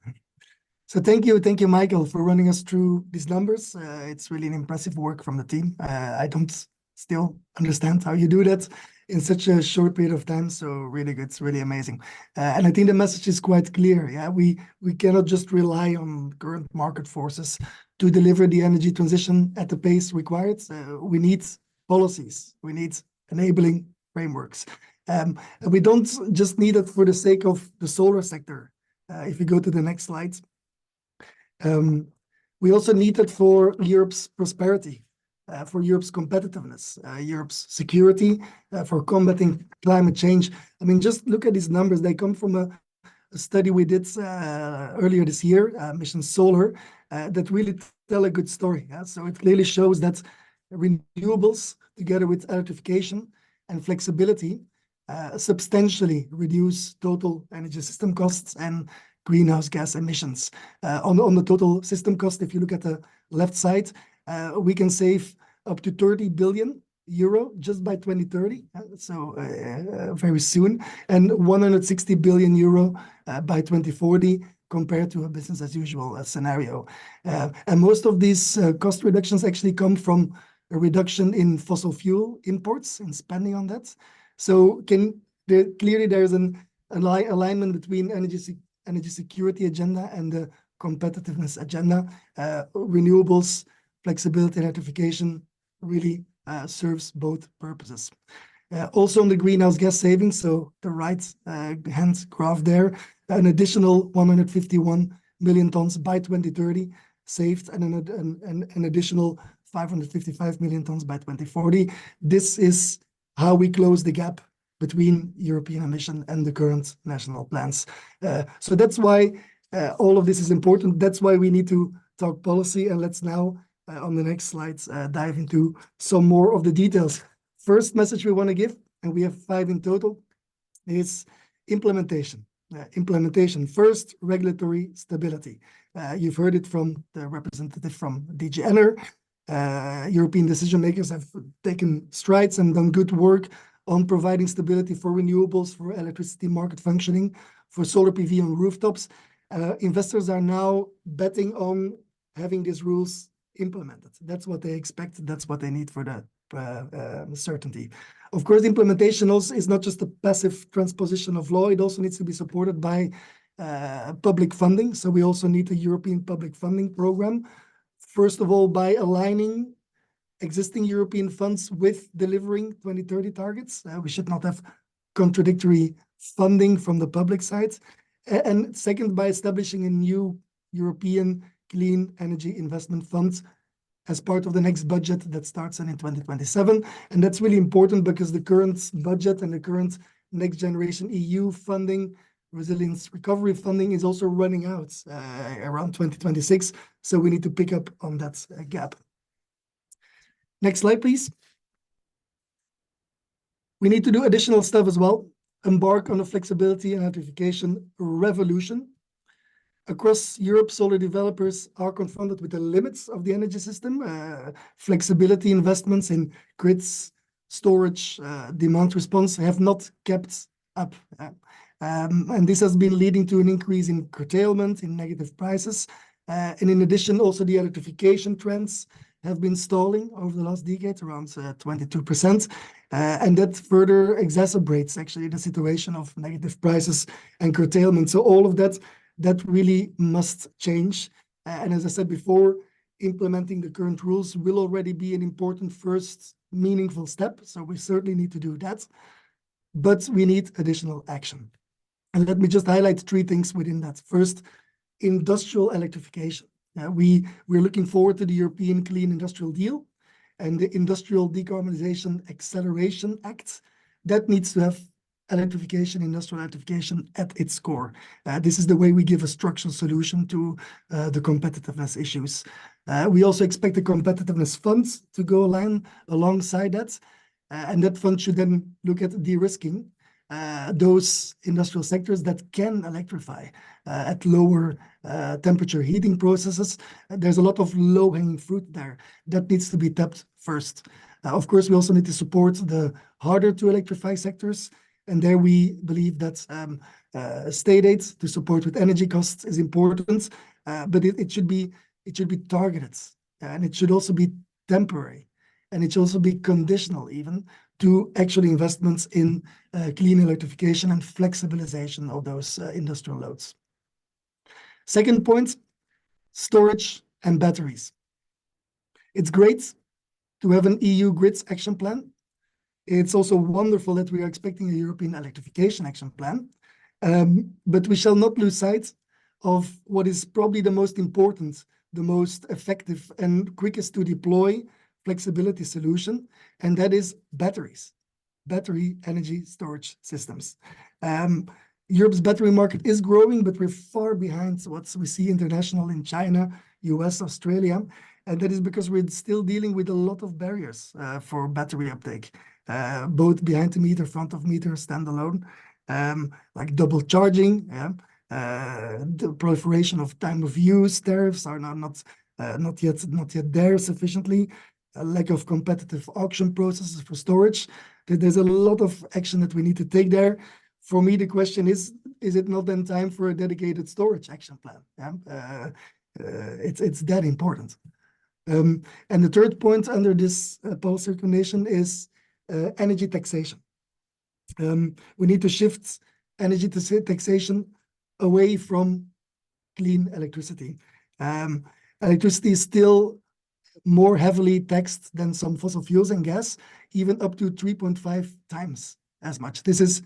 So thank you, Michael, for running us through these numbers. It's really an impressive work from the team. I don't still understand how you do that in such a short period of time. So really good, it's really amazing. And I think the message is quite clear. Yeah, we cannot just rely on current market forces to deliver the energy transition at the pace required. We need policies. We need enabling frameworks. And we don't just need it for the sake of the solar sector. If you go to the next slide. We also need it for Europe's prosperity, for Europe's competitiveness, Europe's security, for combating climate change. I mean, just look at these numbers. They come from a study we did earlier this year, Mission Solar, that really tell a good story. So it clearly shows that renewables, together with electrification and flexibility, substantially reduce total energy system costs and greenhouse gas emissions. On the total system cost, if you look at the left side, we can save up to 30 billion euro just by 2030, so very soon, and 160 billion euro by 2040, compared to a business as usual scenario. And most of these cost reductions actually come from a reduction in fossil fuel imports and spending on that. So clearly there's an alignment between energy security agenda and the competitiveness agenda. Renewables, flexibility, and electrification really serves both purposes. Also on the greenhouse gas savings, so the right hand graph there, an additional 151 million tons by 2030 saved, and an additional 555 million tons by 2040. This is how we close the gap between European emission and the current national plans. So that's why all of this is important. That's why we need to talk policy. And let's now, on the next slides, dive into some more of the details. First message we want to give, and we have 5 in total, is implementation. Implementation first, regulatory stability. You've heard it from the representative from DG Enner. European decision makers have taken strides and done good work on providing stability for renewables, for electricity market functioning, for solar PV on rooftops. Investors are now betting on having these rules implemented. That's what they expect. That's what they need for the certainty. Of course, implementation also is not just a passive transposition of law. It also needs to be supported by public funding. So we also need a European public funding program. First of all, by aligning existing European funds with delivering 2030 targets. We should not have contradictory funding from the public side. And second, by establishing a new European Clean Energy Investment Fund as part of the next budget that starts in 2027. And that's really important because the current budget and the current next generation EU funding, resilience recovery funding, is also running out around 2026. So we need to pick up on that gap. Next slide, please. We need to do additional stuff as well. Embark on a flexibility and electrification revolution. Across Europe, solar developers are confronted with the limits of the energy system. Flexibility investments in grids, storage, demand response have not kept up. And this has been leading to an increase in curtailment, in negative prices. And in addition, also the electrification trends have been stalling over the last decade, around 22%. And that further exacerbates actually the situation of negative prices and curtailment. So all of that really must change. And as I said before, implementing the current rules will already be an important first meaningful step. So we certainly need to do that. But we need additional action. And let me just highlight 3 things within that. First, industrial electrification. We're looking forward to the European Clean Industrial Deal and the Industrial Decarbonization Acceleration Act. That needs to have electrification, industrial electrification at its core. This is the way we give a structural solution to the competitiveness issues. We also expect the competitiveness fund to go alongside that. And that fund should then look at de-risking those industrial sectors that can electrify at lower temperature heating processes. There's a lot of low-hanging fruit there that needs to be tapped first. Of course, we also need to support the harder to electrify sectors, And there we believe that state aid to support with energy costs is important, but it should be targeted, and it should also be temporary, and it should also be conditional even to actually investments in clean electrification and flexibilization of those industrial loads. Second point, storage and batteries. It's great to have an EU grids action plan. It's also wonderful that we are expecting a European electrification action plan, but we shall not lose sight of what is probably the most important, the most effective and quickest to deploy flexibility solution, and that is batteries, battery energy storage systems. Europe's battery market is growing, but we're far behind what we see international in China, US, Australia, and that is because we're still dealing with a lot of barriers for battery uptake, both behind the meter, front of meter, standalone, like double charging, the proliferation of time of use tariffs are not yet there sufficiently, a lack of competitive auction processes for storage. There's a lot of action that we need to take there. For me, the question is it not then time for a dedicated storage action plan? It's that important. And the third point under this policy recommendation is energy taxation. We need to shift energy taxation away from clean electricity. Electricity is still more heavily taxed than some fossil fuels and gas, even up to 3.5 times as much. This is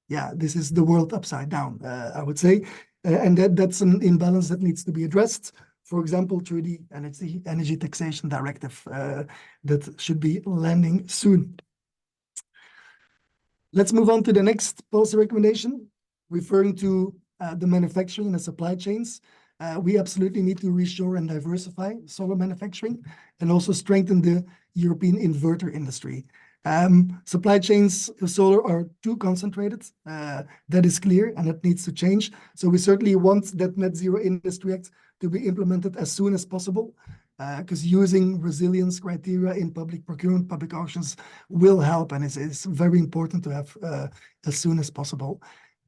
the world upside down, I would say. And that's an imbalance that needs to be addressed, for example, through the energy taxation directive that should be landing soon. Let's move on to the next policy recommendation, referring to the manufacturing and the supply chains. We absolutely need to reshore and diversify solar manufacturing and also strengthen the European inverter industry. Supply chains of solar are too concentrated. That is clear, and that needs to change. So we certainly want that Net Zero Industry Act to be implemented as soon as possible, because using resilience criteria in public procurement, public auctions will help, and it's very important to have as soon as possible.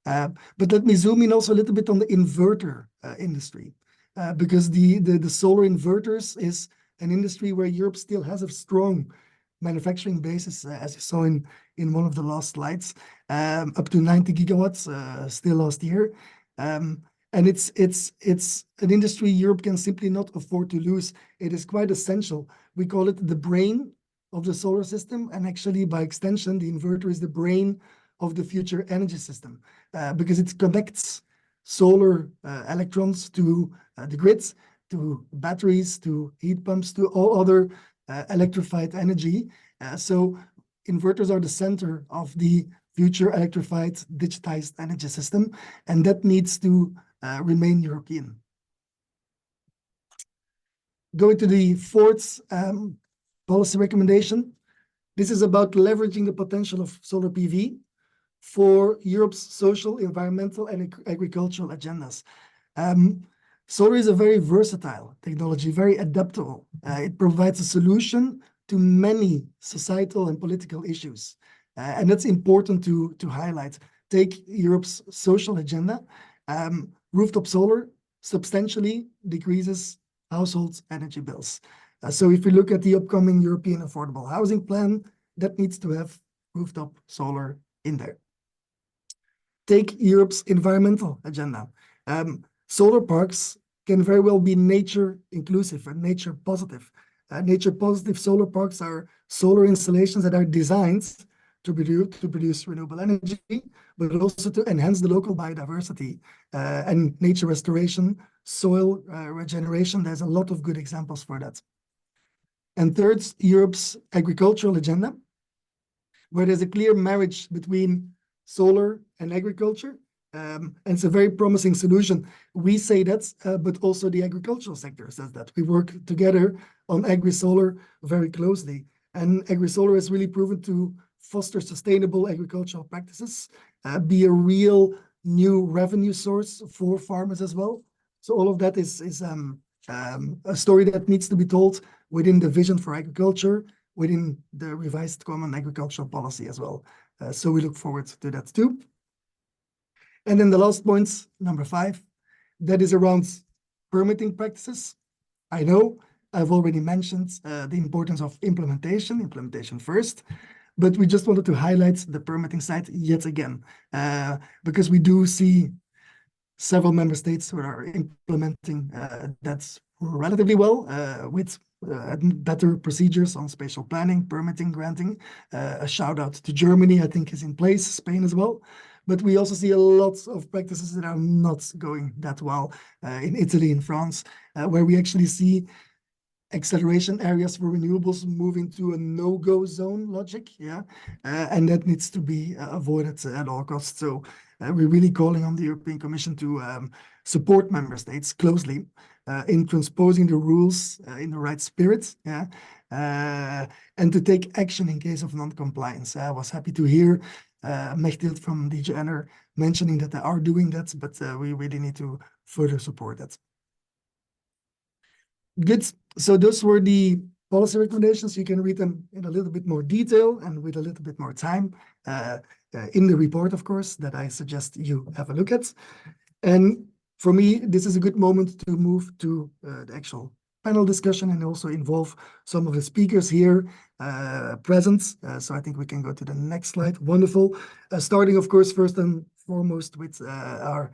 But let me zoom in also a little bit on the inverter industry, because the solar inverters is an industry where Europe still has a strong manufacturing basis, as you saw in one of the last slides, up to 90 gigawatts still last year. And it's an industry Europe can simply not afford to lose. It is quite essential. We call it the brain of the solar system, and actually by extension, the inverter is the brain of the future energy system, because it connects solar electrons to the grids, to batteries, to heat pumps, to all other electrified energy. So inverters are the center of the future electrified, digitized energy system, and that needs to remain European. Going to the fourth policy recommendation. This is about leveraging the potential of solar PV for Europe's social, environmental, and agricultural agendas. Solar is a very versatile technology, very adaptable. It provides a solution to many societal and political issues. And that's important to highlight. Take Europe's social agenda. Rooftop solar substantially decreases household energy bills. So if we look at the upcoming European Affordable Housing Plan, that needs to have rooftop solar in there. Take Europe's environmental agenda. Solar parks can very well be nature inclusive and nature positive. Nature positive solar parks are solar installations that are designed to produce renewable energy, but also to enhance the local biodiversity and nature restoration, soil regeneration. There's a lot of good examples for that. And third, Europe's agricultural agenda, where there's a clear marriage between solar and agriculture. And it's a very promising solution. We say that, but also the agricultural sector says that. We work together on agri-solar very closely. And agri-solar has really proven to foster sustainable agricultural practices, be a real new revenue source for farmers as well. So all of that is a story that needs to be told within the vision for agriculture, within the revised common agricultural policy as well. So we look forward to that too. And then the last point, number 5, that is around permitting practices. I know I've already mentioned the importance of implementation first, but we just wanted to highlight the permitting side yet again, because we do see several member states who are implementing that relatively well with better procedures on spatial planning, permitting, granting. A shout out to Germany, I think, is in place, Spain as well. But we also see a lot of practices that are not going that well in Italy, in France, where we actually see acceleration areas for renewables moving to a no-go zone logic, and that needs to be avoided at all costs. So we're really calling on the European Commission to support member states closely in transposing the rules in the right spirit, and to take action in case of non-compliance. I was happy to hear Mechthild from DG Enner mentioning that they are doing that, but we really need to further support that. Good. So those were the policy recommendations. You can read them in a little bit more detail and with a little bit more time in the report, of course, that I suggest you have a look at. And for me, this is a good moment to move to the actual panel discussion and also involve some of the speakers here present. So I think we can go to the next slide. Wonderful. Starting, of course, first and foremost with our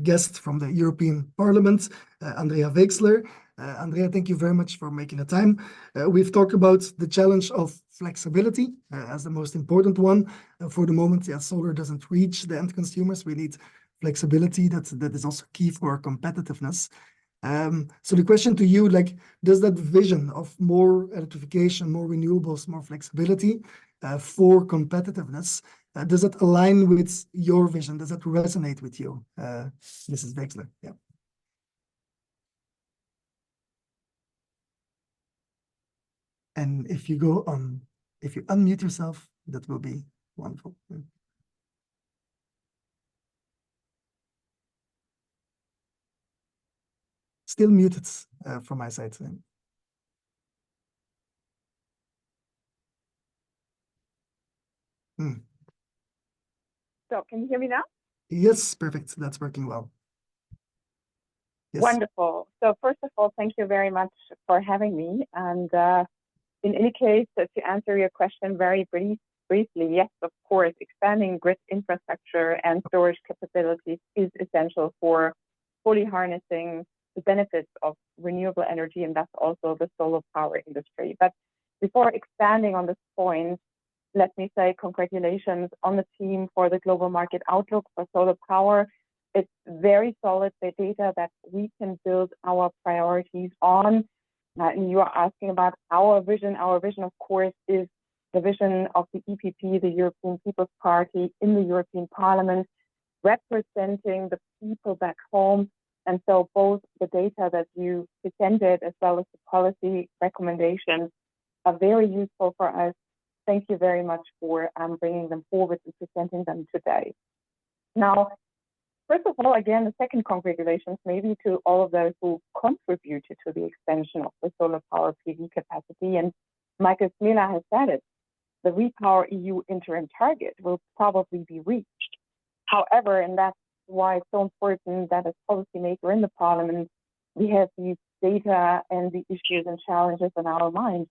guest from the European Parliament, Andrea Weixler. Andrea, thank you very much for making the time. We've talked about the challenge of flexibility as the most important one. For the moment, solar doesn't reach the end consumers. We need flexibility. That is also key for our competitiveness. So the question to you, does that vision of more electrification, more renewables, more flexibility for competitiveness, does that align with your vision? Does that resonate with you, Mrs. Weixler? Yeah. And if you unmute yourself, that will be wonderful. Still muted from my side. So can you hear me now? Yes, perfect. That's working well. Yes. Wonderful. So first of all, thank you very much for having me. And in any case, to answer your question very briefly, yes, of course, expanding grid infrastructure and storage capabilities is essential for fully harnessing the benefits of renewable energy, and that's also the solar power industry. But before expanding on this point, let me say congratulations on the team for the global market outlook for solar power. It's very solid, the data that we can build our priorities on. And you are asking about our vision. Our vision, of course, is the vision of the EPP, the European People's Party, in the European Parliament, representing the people back home. And so both the data that you presented as well as the policy recommendations are very useful for us. Thank you very much for bringing them forward and presenting them today. Now, first of all, again, the second congratulations maybe to all of those who contributed to the extension of the solar power PV capacity. And Michael Smela has said it, the Repower EU interim target will probably be reached. However, and that's why it's so important that as policymaker in the Parliament, we have these data and the issues and challenges in our minds.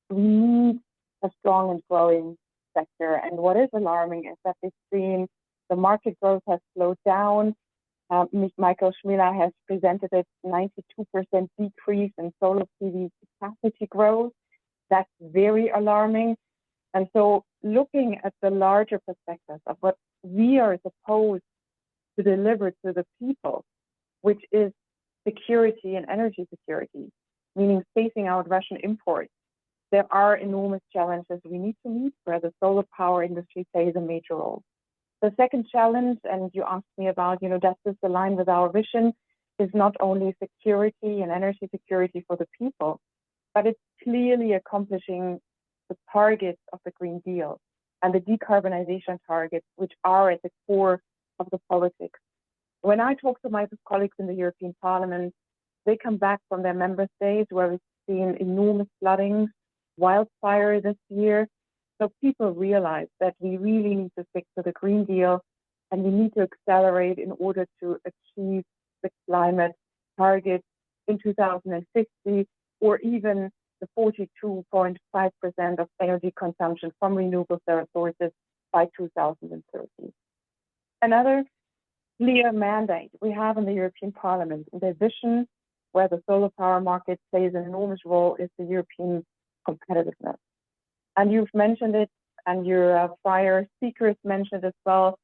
We need a strong and growing sector. And what is alarming is that we've seen the market growth has slowed down. Michael Smela has presented a 92% decrease in solar PV capacity growth. That's very alarming. And so looking at the larger perspective of what we are supposed to deliver to the people, which is security and energy security, meaning phasing out Russian imports, there are enormous challenges we need to meet where the solar power industry plays a major role. The second challenge, and you asked me about, does this align with our vision, is not only security and energy security for the people, but it's clearly accomplishing the targets of the Green Deal and the decarbonization targets, which are at the core of the politics. When I talk to my colleagues in the European Parliament, they come back from their member states where we've seen enormous floodings, wildfire this year, So people realize that we really need to stick to the Green Deal and we need to accelerate in order to achieve the climate target in 2050, or even the 42.5% of energy consumption from renewable sources by 2030. Another clear mandate we have in the European Parliament, in the vision where the solar power market plays an enormous role, is the European competitiveness. And you've mentioned it, and your prior speakers mentioned as well.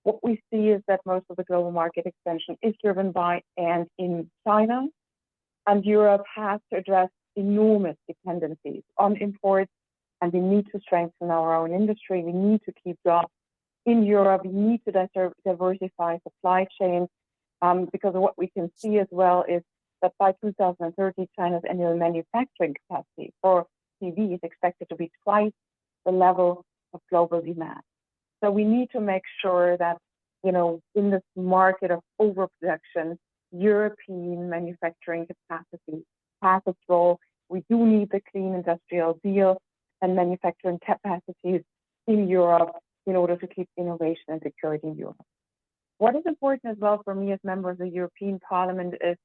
What we see is that most of the global market expansion is driven by and in China, and Europe has to address enormous dependencies on imports, and we need to strengthen our own industry. We need to keep jobs in Europe. We need to diversify supply chains, because what we can see as well is that by 2030, China's annual manufacturing capacity for PV is expected to be twice the level of global demand. So we need to make sure that, you know, in this market of overproduction, European manufacturing capacity has its role. We do need the clean industrial deal and manufacturing capacities in Europe in order to keep innovation and security in Europe. What is important as well for me as member of the European Parliament is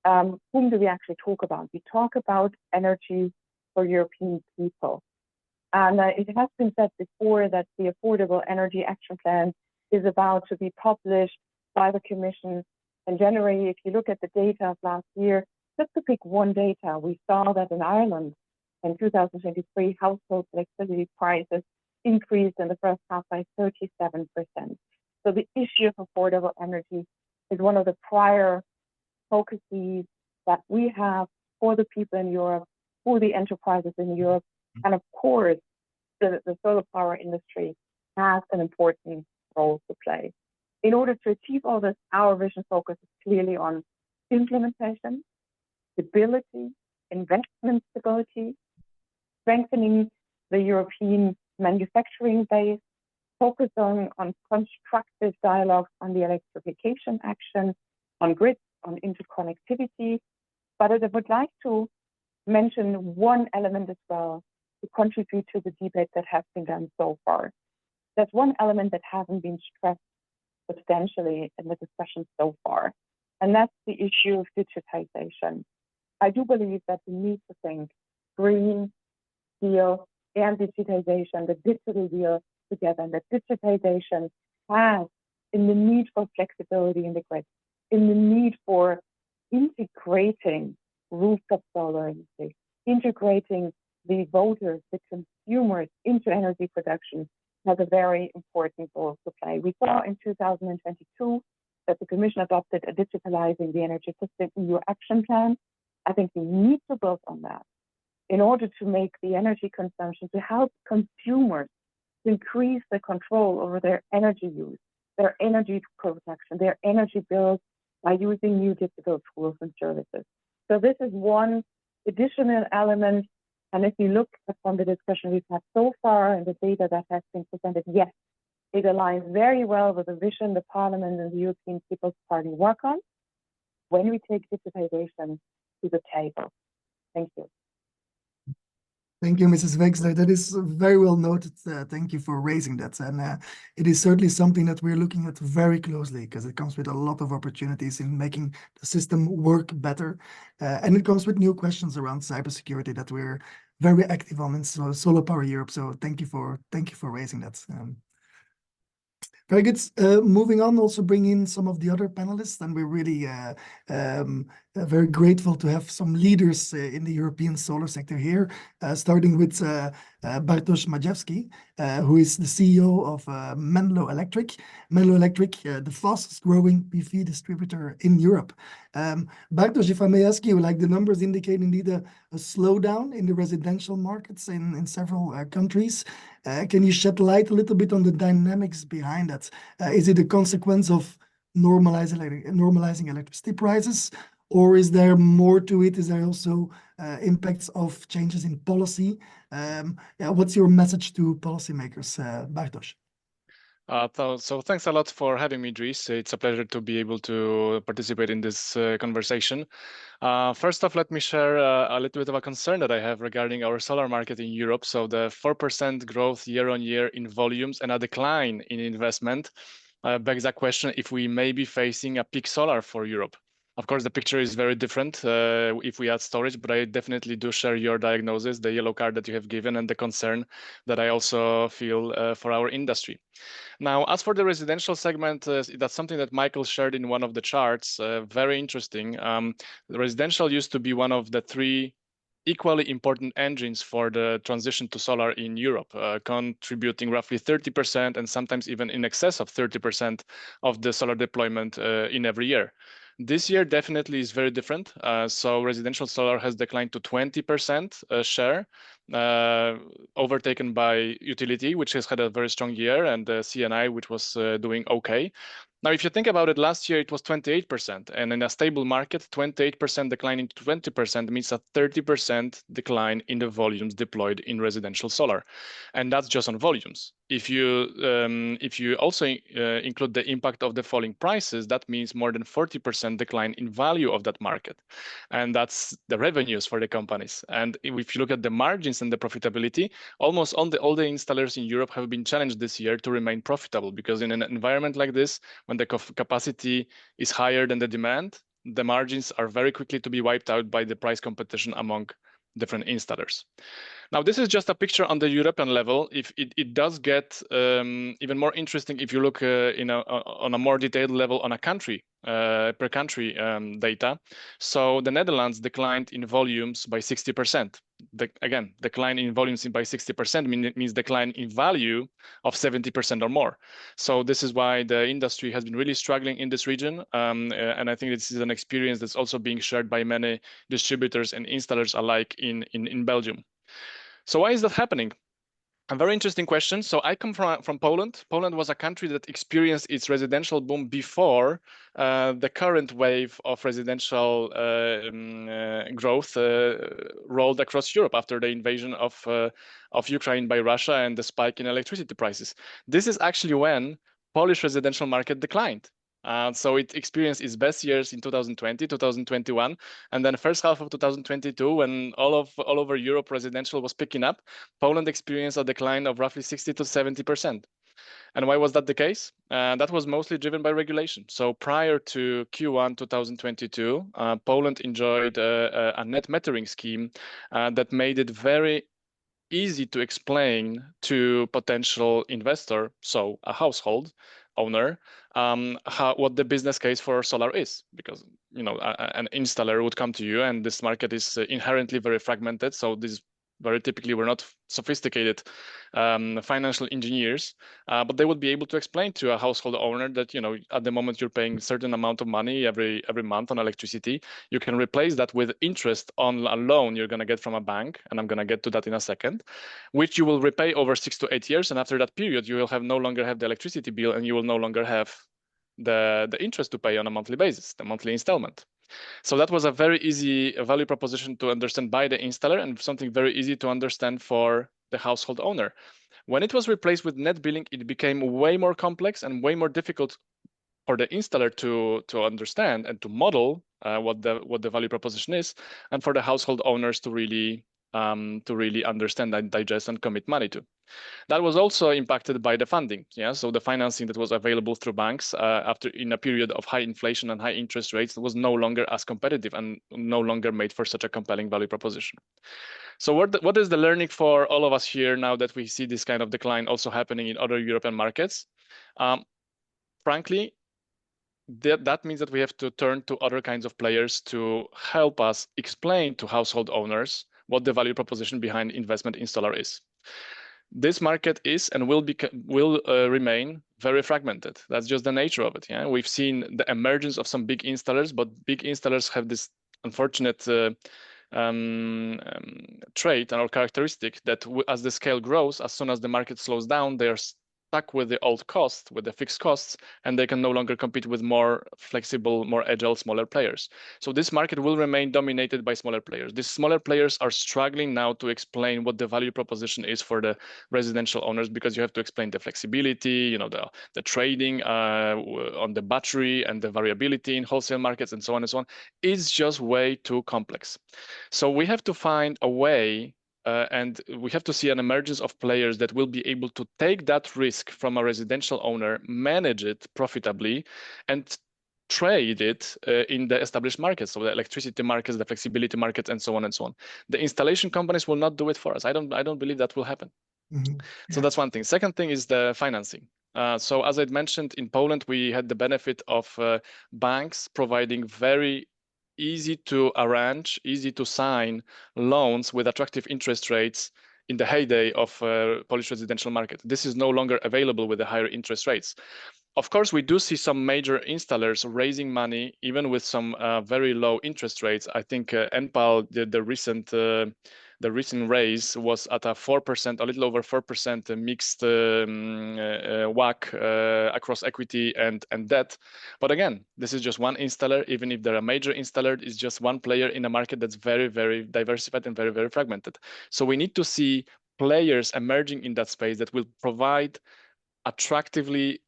whom do we actually talk about? We talk about energy for European people. And it has been said before that the Affordable Energy Action Plan is about to be published by the Commission in January. If you look at the data of last year, just to pick one data, we saw that in Ireland in 2023, household electricity prices increased in the first half by 37%. So the issue of affordable energy is one of the prior focuses that we have for the people in Europe, for the enterprises in Europe. And of course, the solar power industry has an important role to play. In order to achieve all this, our vision focuses clearly on implementation, stability, investment stability, strengthening the European manufacturing base, focus on constructive dialogue on the electrification action, on grids, on interconnectivity. But I would like to mention one element as well to contribute to the debate that has been done so far. There's one element that hasn't been stressed substantially in the discussion so far, and that's the issue of digitization. I do believe that we need to think Green Deal and digitization, the digital deal together, and that digitization has in the need for flexibility in the grid, in the need for integrating rooftop solar industry, integrating the voters, the consumers into energy production has a very important role to play. We saw in 2022 that the Commission adopted a Digitalizing the Energy System EU action plan. I think we need to build on that in order to make the energy consumption, to help consumers to increase the control over their energy use, their energy production, their energy bills by using new digital tools and services. So this is one additional element. And if you look upon the discussion we've had so far and the data that has been presented, yes, it aligns very well with the vision the Parliament and the European People's Party work on when we take digitization to the table. Thank you. Thank you, Mrs. Wexler. That is very well noted. Thank you for raising that. And it is certainly something that we're looking at very closely because it comes with a lot of opportunities in making the system work better. And it comes with new questions around cybersecurity that we're very active on in SolarPower Europe. So thank you for raising that. Very good. Moving on, also bring in some of the other panelists, and we're really very grateful to have some leaders in the European solar sector here, starting with Bartosz Majewski, who is the CEO of Menlo Electric. Menlo Electric, the fastest growing PV distributor in Europe. Bartosz, if I may ask you, like the numbers indicate indeed a slowdown in the residential markets in several countries. Can you shed light a little bit on the dynamics behind that? Is it a consequence of normalizing electricity prices, or is there more to it? Is there also impacts of changes in policy? What's your message to policymakers, Bartosz? So thanks a lot for having me, Dries. It's a pleasure to be able to participate in this conversation. First off, let me share a little bit of a concern that I have regarding our solar market in Europe. So the 4% growth year on year in volumes and a decline in investment begs that question if we may be facing a peak solar for Europe. Of course, the picture is very different if we add storage, but I definitely do share your diagnosis, the yellow card that you have given, and the concern that I also feel for our industry. Now, as for the residential segment, that's something that Michael shared in one of the charts. Very interesting. The residential used to be one of the three equally important engines for the transition to solar in Europe, contributing roughly 30% and sometimes even in excess of 30% of the solar deployment in every year. This year definitely is very different. So residential solar has declined to 20% share, overtaken by utility, which has had a very strong year, and CNI, which was doing okay. Now, if you think about it, last year it was 28%, and in a stable market, 28% declining to 20% means a 30% decline in the volumes deployed in residential solar, and that's just on volumes. If you also include the impact of the falling prices, that means more than 40% decline in value of that market, and that's the revenues for the companies. And if you look at the margins and the profitability, almost all the installers in Europe have been challenged this year to remain profitable, because in an environment like this, when the capacity is higher than the demand, the margins are very quickly to be wiped out by the price competition among different installers. Now, this is just a picture on the European level. If it does get even more interesting if you look on a more detailed level on a country per country data. So the Netherlands declined in volumes by 60%. Again, decline in volumes by 60% means decline in value of 70% or more. So this is why the industry has been really struggling in this region. And I think this is an experience that's also being shared by many distributors and installers alike in Belgium. So why is that happening? A very interesting question. So I come from Poland. Poland was a country that experienced its residential boom before the current wave of residential growth rolled across Europe after the invasion of Ukraine by Russia and the spike in electricity prices. This is actually when Polish residential market declined. So it experienced its best years in 2020, 2021, and then first half of 2022, when all over Europe residential was picking up, Poland experienced a decline of roughly 60 to 70%. And why was that the case? That was mostly driven by regulation. So prior to Q1 2022, Poland enjoyed a net metering scheme that made it very easy to explain to potential investor, so a household owner, what the business case for solar is, because an installer would come to you, and this market is inherently very fragmented. So this very typically we're not sophisticated financial engineers, but they would be able to explain to a household owner that at the moment you're paying a certain amount of money every month on electricity. You can replace that with interest on a loan you're going to get from a bank, and I'm going to get to that in a second, which you will repay over 6 to 8 years, and after that period you will no longer have the electricity bill, and you will no longer have the interest to pay on a monthly basis, the monthly installment. So that was a very easy value proposition to understand by the installer, and something very easy to understand for the household owner. When it was replaced with net billing, it became way more complex and way more difficult for the installer to understand and to model what the value proposition is, and for the household owners to really understand and digest and commit money to. That was also impacted by the funding. So the financing that was available through banks in a period of high inflation and high interest rates was no longer as competitive and no longer made for such a compelling value proposition. So what is the learning for all of us here now that we see this kind of decline also happening in other European markets? Frankly, that means that we have to turn to other kinds of players to help us explain to household owners what the value proposition behind investment in solar is. This market is and will remain very fragmented. That's just the nature of it. We've seen the emergence of some big installers, but big installers have this unfortunate trait or characteristic that as the scale grows, as soon as the market slows down, they're stuck with the old cost, with the fixed costs, and they can no longer compete with more flexible, more agile, smaller players. So this market will remain dominated by smaller players. These smaller players are struggling now to explain what the value proposition is for the residential owners, because you have to explain the flexibility, you know, the trading on the battery and the variability in wholesale markets and so on and so on. It's just way too complex. So we have to find a way and we have to see an emergence of players that will be able to take that risk from a residential owner, manage it profitably, and trade it in the established markets, so the electricity markets, the flexibility markets, and so on and so on. The installation companies will not do it for us. I don't believe that will happen. Mm-hmm. So that's one thing. Second thing is the financing. So as I mentioned, in Poland, we had the benefit of banks providing very easy to arrange, easy to sign loans with attractive interest rates in the heyday of Polish residential market. This is no longer available with the higher interest rates. Of course, we do see some major installers raising money, even with some very low interest rates. I think NPAL, the recent raise was at a 4%, a little over 4% mixed WACC across equity and debt. But again, this is just one installer. Even if they're a major installer, it's just one player in a market that's very, very diversified and very, very fragmented. So we need to see players emerging in that space that will provide attractively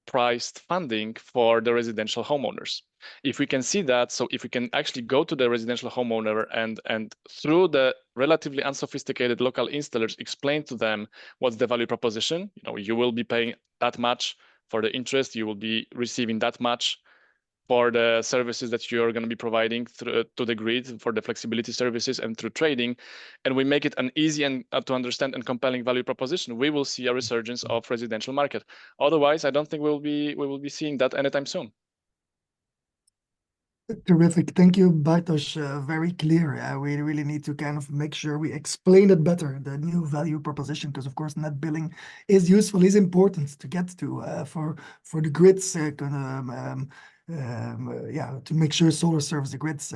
priced funding for the residential homeowners. If we can see that, so if we can actually go to the residential homeowner and through the relatively unsophisticated local installers explain to them what's the value proposition, you know, you will be paying that much for the interest, you will be receiving that much for the services that you're going to be providing through to the grid, for the flexibility services and through trading, and we make it an easy and to understand and compelling value proposition, we will see a resurgence of residential market. Otherwise, I don't think we will be seeing that anytime soon. Terrific. Thank you, Bartosz. Very clear. We really need to kind of make sure we explain it better, the new value proposition, because of course net billing is useful, is important to get to for the grids, to make sure solar serves the grids.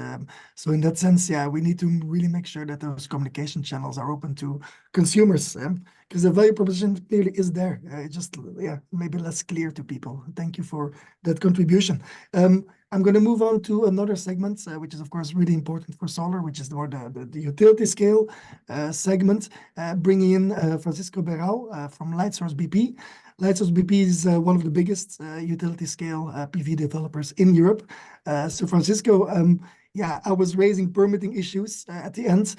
So in that sense, we need to really make sure that those communication channels are open to consumers, because the value proposition clearly is there. Just maybe less clear to people. Thank you for that contribution. I'm going to move on to another segment, which is of course really important for solar, which is more the utility scale segment, bringing in Francisco Berrao from Lightsource BP. Lightsource BP is one of the biggest utility scale PV developers in Europe. So Francisco, I was raising permitting issues at the end.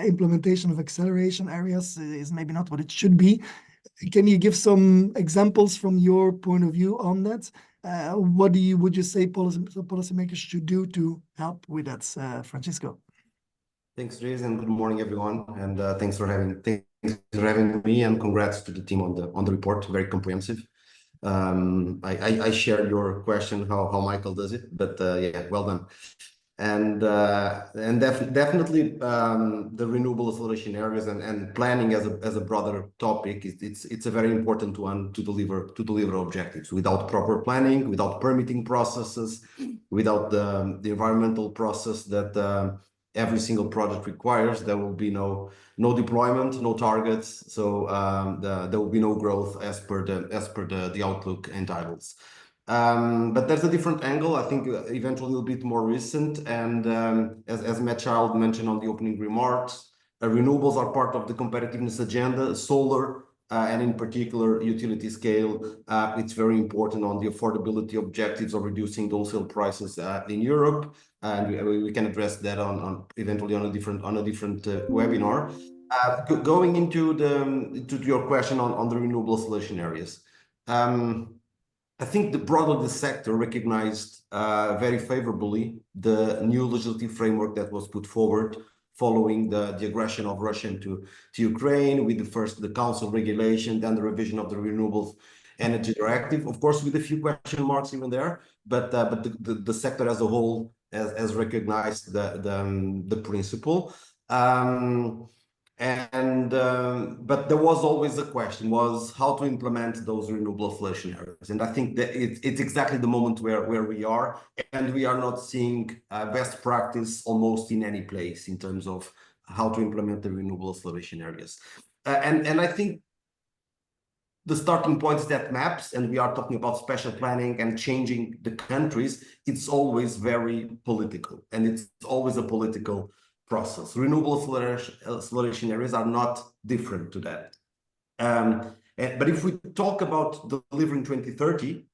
Implementation of acceleration areas is maybe not what it should be. Can you give some examples from your point of view on that? What would you say policymakers should do to help with that, Francisco? Thanks, Dries, and good morning, everyone. And thanks for having me, and congrats to the team on the report. Very comprehensive. I share your question how Michael does it, but well done. And definitely the renewable acceleration areas and planning as a broader topic, it's a very important one to deliver objectives. Without proper planning, without permitting processes, without the environmental process that every single project requires, there will be no deployment, no targets. So there will be no growth as per the outlook entitles. But there's a different angle, I think, eventually a little bit more recent. And as Matt Child mentioned on the opening remarks, renewables are part of the competitiveness agenda. Solar, and in particular utility scale, it's very important on the affordability objectives of reducing the wholesale prices in Europe. And we can address that eventually on a different webinar. Going into your question on the renewable acceleration areas. I think broadly the sector recognized very favorably the new legislative framework that was put forward following the aggression of Russia to Ukraine, with the Council regulation, then the revision of the Renewables Energy Directive, of course, with a few question marks even there, but the sector as a whole has recognized the principle. But there was always a question, was how to implement those renewable acceleration areas. And I think that it's exactly the moment where we are, and we are not seeing best practice almost in any place in terms of how to implement the renewable acceleration areas. And I think the starting point is that maps, and we are talking about special planning and changing the countries, it's always very political, and it's always a political process. Renewable acceleration areas are not different to that. But if we talk about delivering 2030,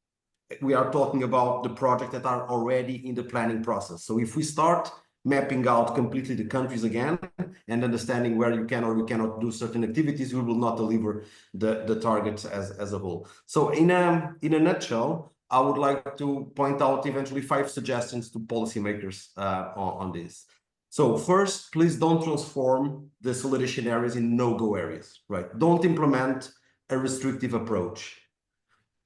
we are talking about the projects that are already in the planning process. So if we start mapping out completely the countries again and understanding where you can or you cannot do certain activities, we will not deliver the targets as a whole. So in a nutshell, I would like to point out eventually 5 suggestions to policymakers on this. So first, please don't transform the acceleration areas in no-go areas, right? Don't implement a restrictive approach.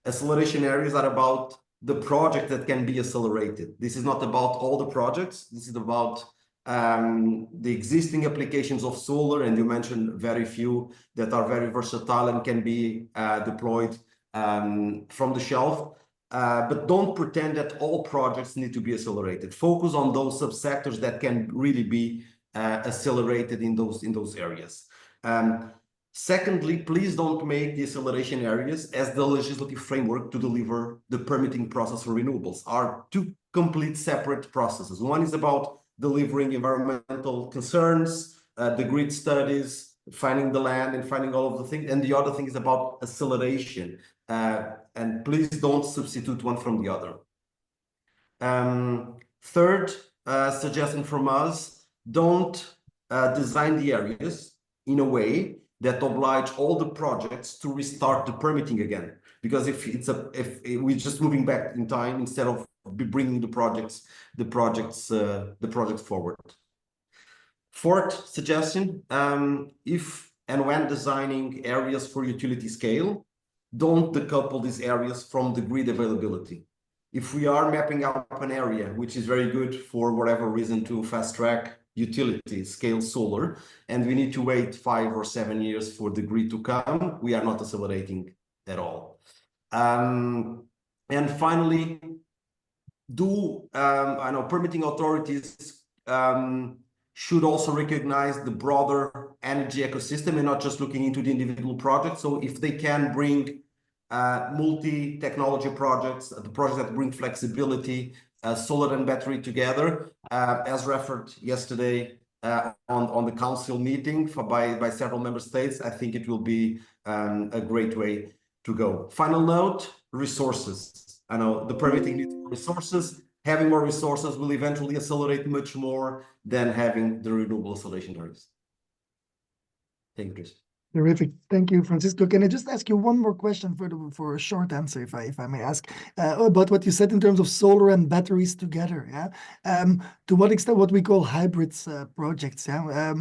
Acceleration areas are about the project that can be accelerated. This is not about all the projects. This is about the existing applications of solar, and you mentioned very few that are very versatile and can be deployed from the shelf. But don't pretend that all projects need to be accelerated. Focus on those subsectors that can really be accelerated in those areas. Secondly, please don't make the acceleration areas as the legislative framework to deliver the permitting process for renewables. Are 2 complete separate processes. One is about delivering environmental concerns, the grid studies, finding the land and finding all of the things. And the other thing is about acceleration. And please don't substitute one from the other. Third suggestion from us, don't design the areas in a way that oblige all the projects to restart the permitting again. Because if we're just moving back in time instead of bringing the projects forward. Fourth suggestion, if and when designing areas for utility scale, don't decouple these areas from the grid availability. If we are mapping out an area which is very good for whatever reason to fast track utility scale solar, and we need to wait 5 or 7 years for the grid to come, we are not accelerating at all. And finally, I know permitting authorities should also recognize the broader energy ecosystem and not just looking into the individual projects. So if they can bring multi-technology projects, the projects that bring flexibility, solar and battery together, as referred yesterday on the council meeting by several member states, I think it will be a great way to go. Final note, resources. I know the permitting needs resources. Having more resources will eventually accelerate much more than having the renewable acceleration areas. Thank you, Chris. Terrific. Thank you, Francisco. Can I just ask you one more question for a short answer, if I may ask, about what you said in terms of solar and batteries together? Yeah. To what extent what we call hybrids projects? Yeah.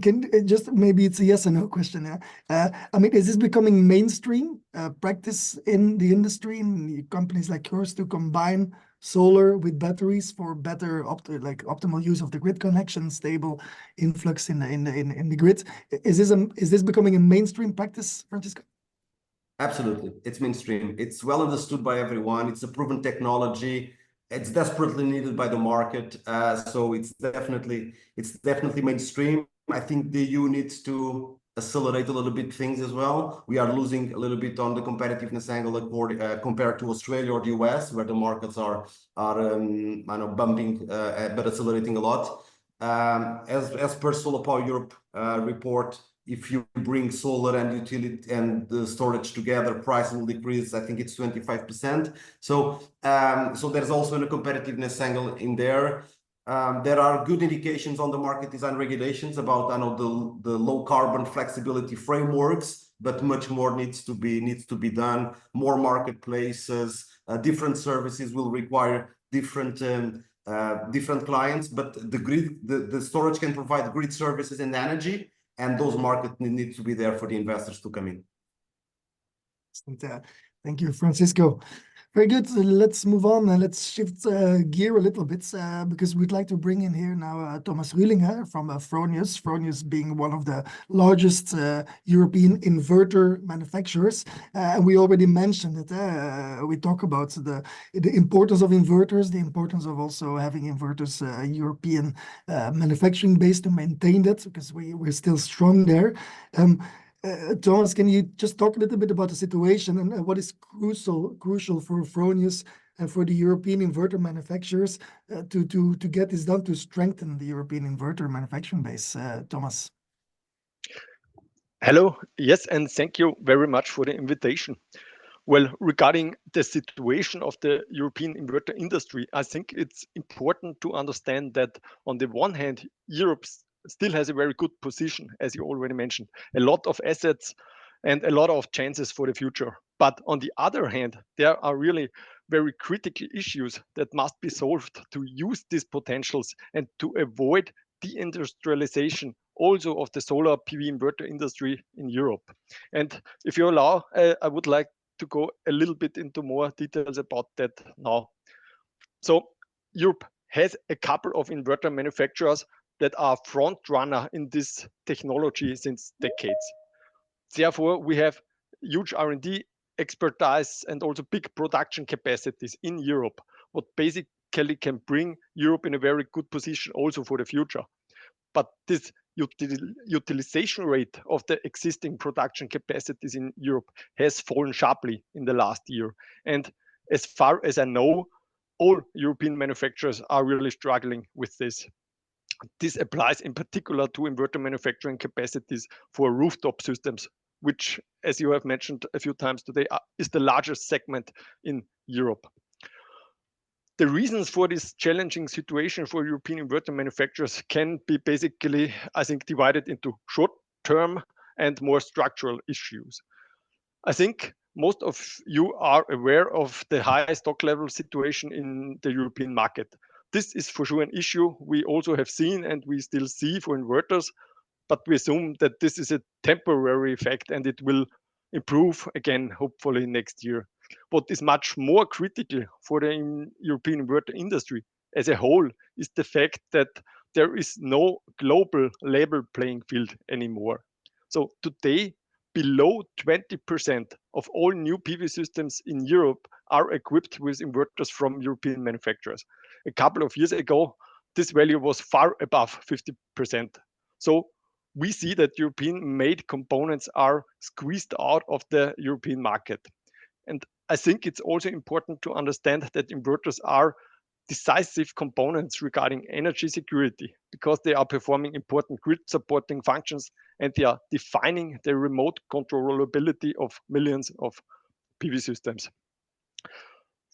Can just maybe it's a yes or no question. Yeah. I mean, is this becoming mainstream practice in the industry in companies like yours to combine solar with batteries for better optimal use of the grid connection, stable influx in the grid? Is this becoming a mainstream practice, Francisco? Absolutely, it's mainstream. It's well understood by everyone. It's a proven technology. It's desperately needed by the market. So it's definitely mainstream. I think the EU needs to accelerate a little bit things as well. We are losing a little bit on the competitiveness angle compared to Australia or the US, where the markets are bumping but accelerating a lot. As per SolarPower Europe report, if you bring solar and utility and the storage together, price will decrease. I think it's 25%. So there's also a competitiveness angle in there. There are good indications on the market design regulations about the low carbon flexibility frameworks, but much more needs to be done. More marketplaces, different services will require different clients, but the storage can provide grid services and energy, and those markets need to be there for the investors to come in. Thank you, Francisco. Very good. Let's move on and let's shift gear a little bit because we'd like to bring in here now Thomas Rühlinger from Fronius. Fronius being one of the largest European inverter manufacturers. And we already mentioned it. We talk about the importance of inverters, the importance of also having inverters European manufacturing base to maintain that, because we're still strong there. Thomas, can you just talk a little bit about the situation and what is crucial for Fronius and for the European inverter manufacturers to get this done, to strengthen the European inverter manufacturing base? Thomas. Hello, yes, and thank you very much for the invitation. Well, regarding the situation of the European inverter industry, I think it's important to understand that on the one hand, Europe still has a very good position, as you already mentioned, a lot of assets and a lot of chances for the future. But on the other hand, there are really very critical issues that must be solved to use these potentials and to avoid deindustrialization also of the solar PV inverter industry in Europe. And if you allow, I would like to go a little bit into more details about that now. So Europe has a couple of inverter manufacturers that are front runner in this technology since decades. Therefore, we have huge R&D expertise and also big production capacities in Europe, what basically can bring Europe in a very good position also for the future. But this utilization rate of the existing production capacities in Europe has fallen sharply in the last year. And as far as I know, all European manufacturers are really struggling with this. This applies in particular to inverter manufacturing capacities for rooftop systems, which, as you have mentioned a few times today, is the largest segment in Europe. The reasons for this challenging situation for European inverter manufacturers can be basically, I think, divided into short-term and more structural issues. I think most of you are aware of the high stock level situation in the European market. This is for sure an issue we also have seen and we still see for inverters, but we assume that this is a temporary effect and it will improve again, hopefully next year. What is much more critical for the European inverter industry as a whole is the fact that there is no global level playing field anymore. So today, below 20% of all new PV systems in Europe are equipped with inverters from European manufacturers. A couple of years ago, this value was far above 50%. So we see that European-made components are squeezed out of the European market. And I think it's also important to understand that inverters are decisive components regarding energy security because they are performing important grid supporting functions and they are defining the remote controllability of millions of PV systems.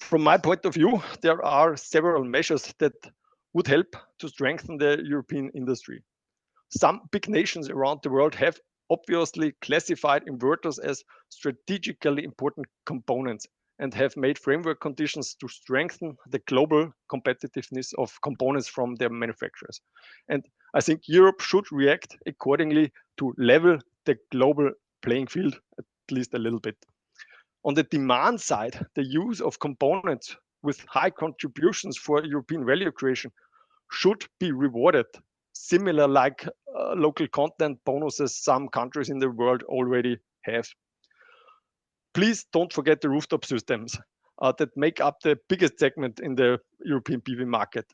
From my point of view, there are several measures that would help to strengthen the European industry. Some big nations around the world have obviously classified inverters as strategically important components and have made framework conditions to strengthen the global competitiveness of components from their manufacturers. And I think Europe should react accordingly to level the global playing field at least a little bit. On the demand side, the use of components with high contributions for European value creation should be rewarded, similar like local content bonuses some countries in the world already have. Please don't forget the rooftop systems that make up the biggest segment in the European PV market.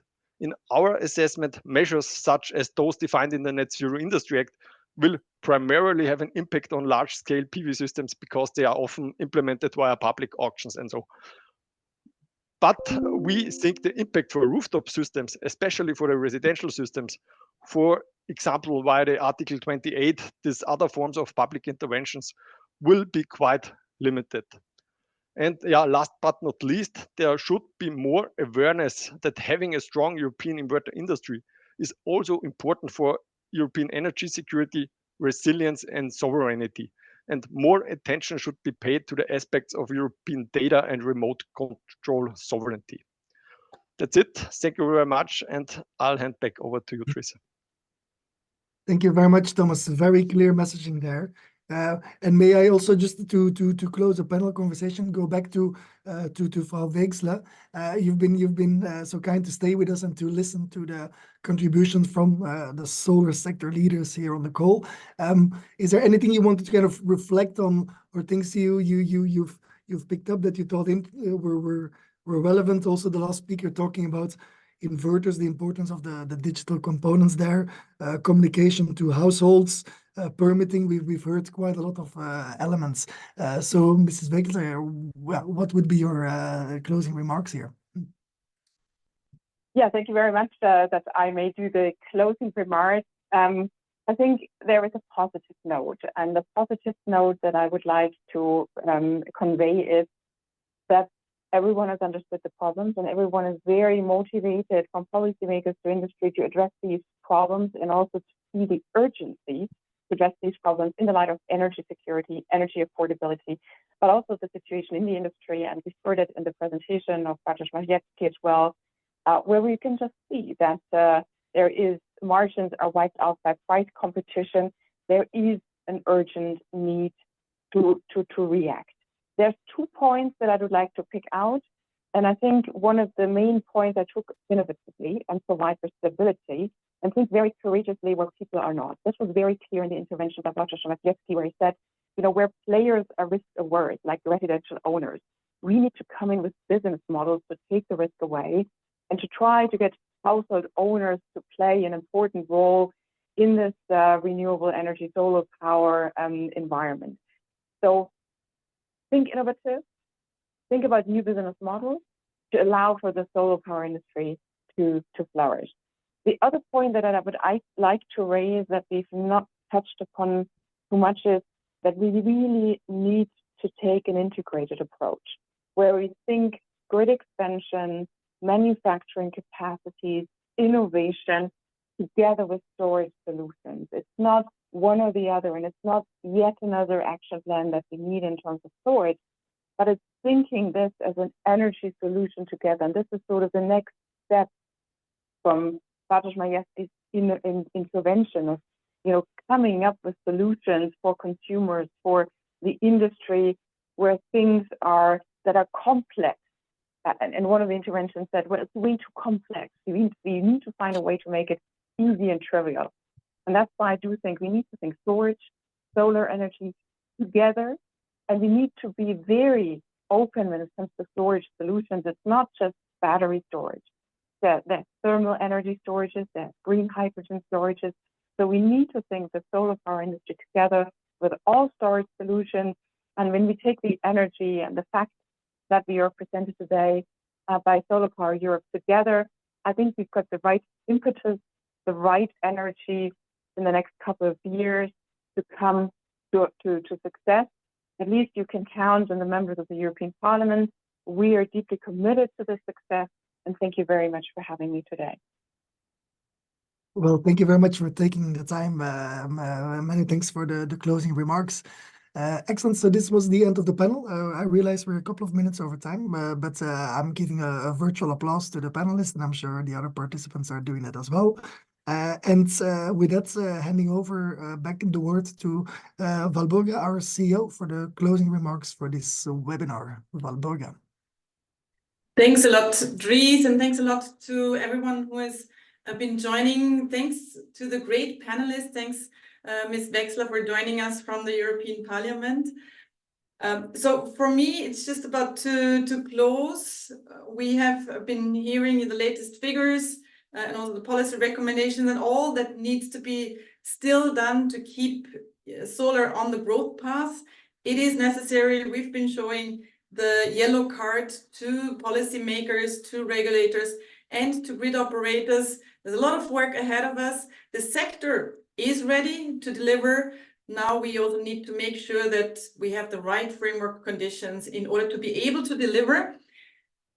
In our assessment, measures such as those defined in the Net Zero Industry Act will primarily have an impact on large-scale PV systems because they are often implemented via public auctions and so. But we think the impact for rooftop systems, especially for the residential systems, for example, via the Article 28, these other forms of public interventions will be quite limited. And yeah, last but not least, there should be more awareness that having a strong European inverter industry is also important for European energy security, resilience, and sovereignty. And more attention should be paid to the aspects of European data and remote control sovereignty. That's it. Thank you very much. And I'll hand back over to you, Teresa. Thank you very much, Thomas. Very clear messaging there. And may I also just to close the panel conversation, go back to Frau Wegsler. You've been so kind to stay with us and to listen to the contributions from the solar sector leaders here on the call. Is there anything you wanted to kind of reflect on, or things you've picked up that you thought were relevant? Also, the last speaker talking about inverters, the importance of the digital components there, communication to households, permitting. We've heard quite a lot of elements. So, Mrs. Wexler, what would be your closing remarks here? Yeah, thank you very much that I may do the closing remarks. I think there is a positive note, and the positive note that I would like to convey is that everyone has understood the problems and everyone is very motivated, from policymakers to industry, to address these problems and also to see the urgency to address these problems in the light of energy security, energy affordability, but also the situation in the industry. And we saw that in the presentation of Dr. Majewski as well, where we can just see that there is margins are wiped out by price competition. There is an urgent need to react. There's 2 points that I would like to pick out. And I think one of the main points I took innovatively and provide for stability and think very courageously where people are not. This was very clear in the intervention by Dr. Majewski, where he said, where players are risk averse, like residential owners, we need to come in with business models to take the risk away and to try to get household owners to play an important role in this renewable energy, solar power environment. So think innovative, think about new business models to allow for the solar power industry to flourish. The other point that I would like to raise that we've not touched upon too much is that we really need to take an integrated approach where we think grid expansion, manufacturing capacities, innovation, together with storage solutions. It's not one or the other, and it's not yet another action plan that we need in terms of storage, but it's thinking this as an energy solution together. And this is sort of the next step from Dr. Majewski's intervention of, coming up with solutions for consumers, for the industry, where things are that are complex. And one of the interventions said, well, it's way too complex. We need to find a way to make it easy and trivial. And that's why I do think we need to think storage, solar energy together. And we need to be very open when it comes to storage solutions. It's not just battery storage. There's thermal energy storages, there's green hydrogen storages. So we need to think the solar power industry together with all storage solutions. And when we take the energy and the fact that we are presented today by SolarPower Europe together, I think we've got the right impetus, the right energy in the next couple of years to come to success. At least you can count on the members of the European Parliament. We are deeply committed to this success, and thank you very much for having me today. Well, thank you very much for taking the time. Many thanks for the closing remarks. Excellent. So this was the end of the panel. I realize we're a couple of minutes over time, but I'm giving a virtual applause to the panelists, and I'm sure the other participants are doing it as well. And with that, handing over back the word to Walburga, our CEO, for the closing remarks for this webinar. Walburga. Thanks a lot, Dries, and thanks a lot to everyone who has been joining. Thanks to the great panelists. Thanks, Ms. Wexler, for joining us from the European Parliament. So for me, it's just about to close. We have been hearing the latest figures and also the policy recommendations and all that needs to be still done to keep solar on the growth path. It is necessary. We've been showing the yellow card to policymakers, to regulators, and to grid operators. There's a lot of work ahead of us. The sector is ready to deliver. Now we also need to make sure that we have the right framework conditions in order to be able to deliver.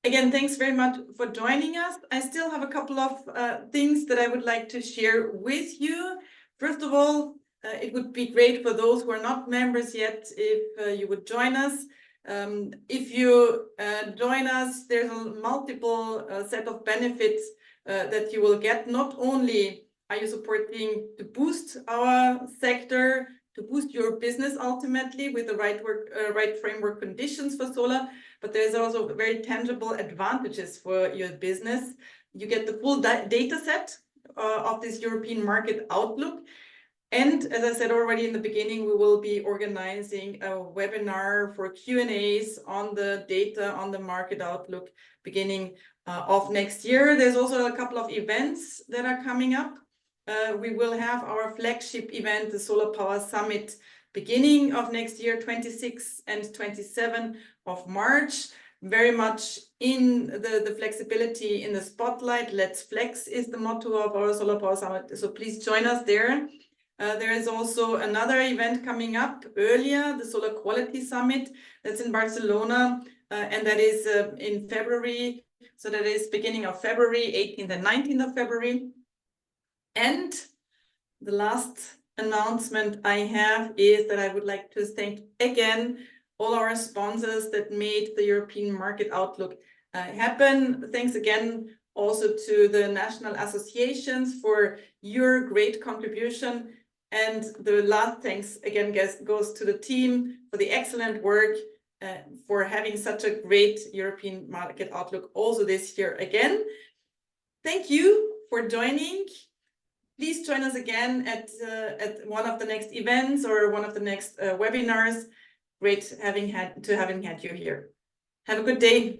Again, thanks very much for joining us. I still have a couple of things that I would like to share with you. First of all, it would be great for those who are not members yet if you would join us. If you join us, there's a multiple set of benefits that you will get. Not only are you supporting to boost our sector, to boost your business ultimately with the right framework conditions for solar, but there's also very tangible advantages for your business. You get the full data set of this European market outlook. And as I said already in the beginning, we will be organizing a webinar for Q&As on the data, on the market outlook beginning of next year. There's also a couple of events that are coming up. we will have our flagship event, the Solar Power Summit, beginning of next year, 26 and 27 of March. Very much in the flexibility in the spotlight. Let's flex is the motto of our Solar Power Summit. So please join us there. There is also another event coming up earlier, the Solar Quality Summit. That's in Barcelona, and that is in February. So that is beginning of February, 18th and 19th of February. And the last announcement I have is that I would like to thank again all our sponsors that made the European Market Outlook happen. Thanks again also to the national associations for your great contribution. And the last thanks again goes to the team for the excellent work, for having such a great European Market Outlook also this year again. Thank you for joining. Please join us again at one of the next events or one of the next webinars. Great having had you here. Have a good day.